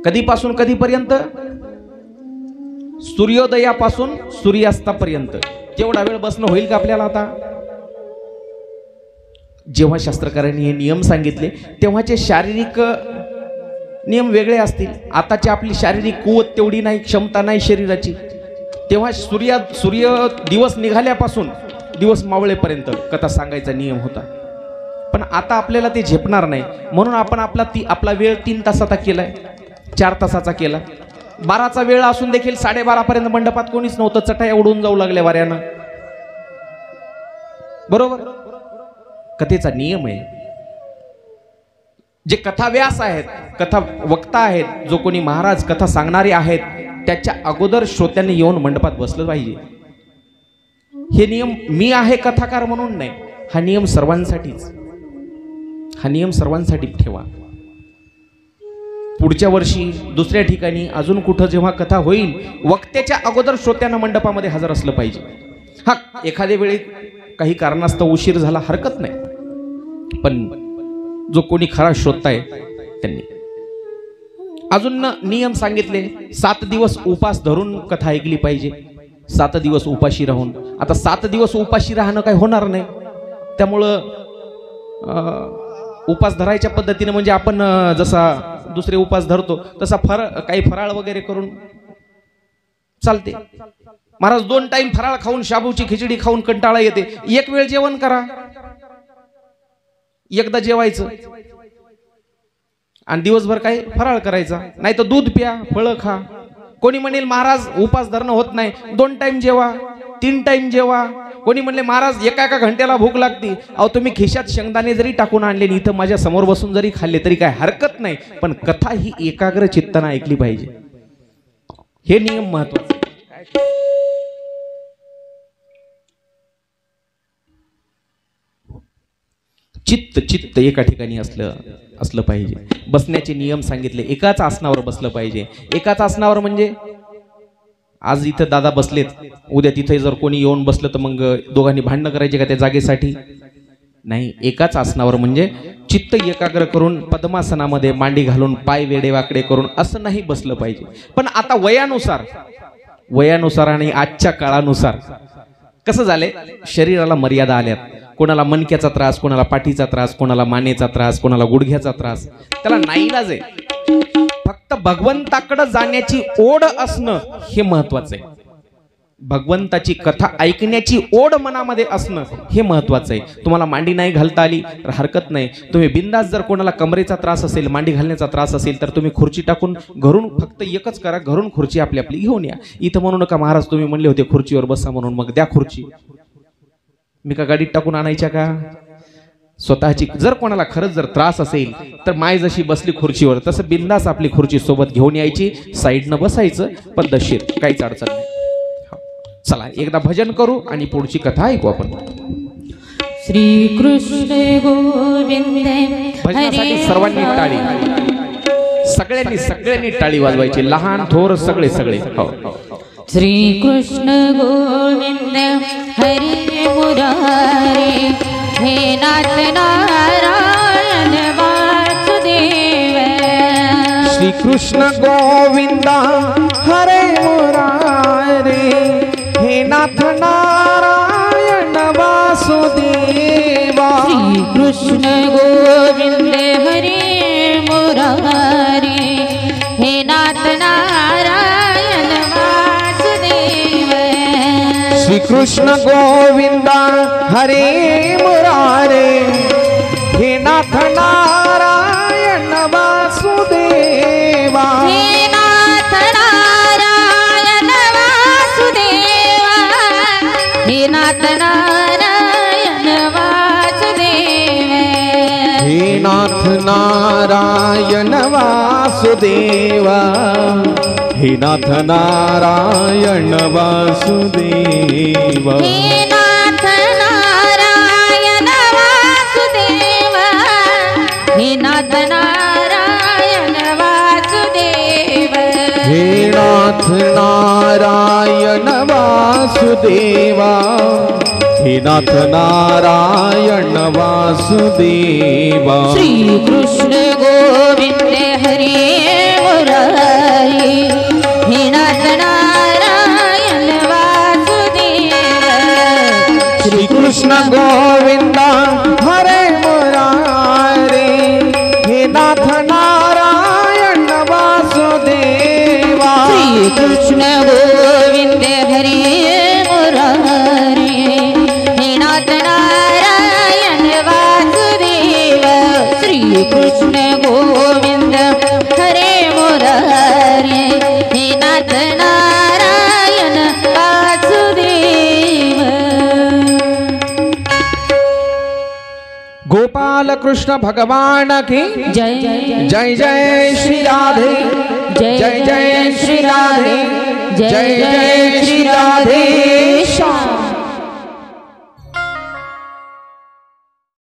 कधीपासून कधीपर्यंत? सूर्योदयापासून सूर्यास्तापर्यंत. तेवढा वेळ बसणं होईल का आपल्याला? आता जेव्हा शास्त्रकारांनी हे नियम सांगितले तेव्हाचे शारीरिक नियम वेगळे असतील. आताची आपली शारीरिक कुवत तेवढी नाही, क्षमता नाही शरीराची. तेव्हा सूर्य दिवस निघाल्यापासून दिवस मावळेपर्यंत कथा सांगायचा नियम होता. पण आता आपल्याला ते झेपणार नाही म्हणून आपण आपला वेळ 3 तासाचा केलाय, 4 तासाचा केला. 12चा वेळ असून देखील 12:30 पर्यंत मंडपात कोणीच नव्हतं, चटाया उडून जाऊ लागल्या वाऱ्यानं. बरोबर? कथेचा नियम आहे. जे कथा व्यास आहेत, कथा वक्ता आहेत, जो कोणी महाराज कथा सांगणारे आहेत, त्याच्या अगोदर श्रोत्यांनी येऊन मंडपात बसलं पाहिजे. हे नियम मी आहे कथाकार म्हणून नाही, हा नियम सर्वांसाठीच. हा नियम सर्वांसाठी ठेवा. पुढच्या वर्षी दुसऱ्या ठिकाणी अजून कुठं जेव्हा कथा होईल, वक्त्याच्या अगोदर श्रोत्यांना मंडपामध्ये हजर असलं पाहिजे. हा, एखाद्या वेळी काही कारणास्तव उशीर झाला हरकत नाही, पण जो कोणी खरा शोधताय त्यांनी अजून नियम सांगितले. 7 दिवस उपास धरून कथा ऐकली पाहिजे. 7 दिवस उपाशी राहून, आता 7 दिवस उपाशी राहणं काही होणार नाही, त्यामुळं उपास धरायच्या पद्धतीने म्हणजे आपण जसा दुसरे उपास धरतो तसा काही फराळ वगैरे करून चालते. महाराज 2 टाइम फराळ खाऊन शाबूची खिचडी खाऊन कंटाळा येते, एक वेळ जेवण करा, एकदा जेवायचं आणि दिवसभर काय फराळ करायचा, नाही तर दूध प्या, फळं खा. कोणी म्हणेल महाराज उपास धरणं होत नाही, 2 टाइम जेवा, 3 टाइम जेवा. कोणी म्हणले महाराज एका घंट्याला भूक लागते. अहो तुम्ही खिशात शेंगदाणे जरी टाकून आणले आणि इथं माझ्या समोर बसून जरी खाल्ले तरी काय हरकत नाही, पण कथा ही एकाग्र चित्ताने ऐकली पाहिजे. हे नियम महत्वाचे. चित्त एका ठिकाणी असलं पाहिजे. बसण्याचे नियम सांगितले. एकाच आसनावर बसलं पाहिजे. एकाच आसनावर म्हणजे आज इथं दादा बसलेत, उद्या तिथे जर कोणी येऊन बसलं तर मग दोघांनी भांडणं करायचे का त्या जागेसाठी? नाही, एकाच आसनावर म्हणजे चित्त एकाग्र करून पद्मासनामध्ये मांडी घालून पाय वेडेवाकडे करून असं नाही बसलं पाहिजे. पण आता वयानुसार आणि आजच्या काळानुसार कसं झालंय, शरीराला मर्यादा आल्यात. कोणाला मणक्याचा त्रास, कोणाला पाठीचा त्रास, कोणाला मानेचा त्रास, कोणाला गुडघ्याचा त्रास, त्याला नाईलाज आहे. फक्त भगवंताकडे जाण्याची ओढ असणं हे महत्वाचं आहे. भगवंताची कथा ऐकण्याची ओढ मनामध्ये असणं हे महत्वाचं आहे. तुम्हाला मांडी नाही घालता आली तर हरकत नाही, तुम्ही बिंदास. जर कोणाला कमरेचा त्रास असेल, मांडी घालण्याचा त्रास असेल तर तुम्ही खुर्ची टाकून घरून फक्त एकच करा, घरून खुर्ची आपली घेऊन या. इथं म्हणू नका महाराज तुम्ही म्हणले होते खुर्चीवर बसा म्हणून, मग द्या खुर्ची. मी का गाडीत टाकून आणायच्या का? स्वतःची जर कोणाला खरंच जर त्रास असेल तर माय जशी बसली खुर्चीवर तसं बिंदास आपली खुर्ची सोबत घेऊन यायची, साईडनं बसायचं पद्धतशीर, काहीच अडचण नाही. चला एकदा भजन करू आणि पुढची कथा ऐकू आपण. श्री कृष्ण गोविंद. भजनासाठी सर्वांनी टाळी, सगळ्यांनी टाळी वाजवायची, लहान थोर सगळे. हो. श्री कृष्ण गोविंद हरी मुरारी, हे नाथ नारायण वासुदेव. श्री कृष्ण गोविंद हरे मुरारी, हे नाथ नारायण वासुदेवा. श्री कृष्ण गोविंद हरे मुरारी, हे नाथ नारायण वासुदेव. श्री कृष्ण गोविंद हरे मुरारे, हे नाथ नारायण वासुदेवा. हे नाथ नारायण वासुदेवा, हे नाथ नारायण वासुदेव. हे नाथ नारायण वासुदेवा, हे नाथ नारायण वासुदेवा. हे नाथ नारायण वासुदेवा, हे नाथ नारायण वासुदेव. हे नाथ नारायण वासुदेवा, हे नाथ नारायण वासुदेवा. श्री कृष्ण गोविंद हरे मुरारी, हे नाथ नारायण वासुदेव. श्री कृष्ण गोविंद हरे मुरारे, हे नाथ नारायण वासुदेवा. श्री कृष्ण गोविंद हरे मुरारी, हे नाथ नारायण वासुदेव. श्री कृष्ण गोविंद हरे मुरारी, हे नाथ नारायण वासुदेव. गोपाल कृष्ण भगवान की जय जय जय श्री राधे, जय जय श्री राधे, जय जय श्री राधे.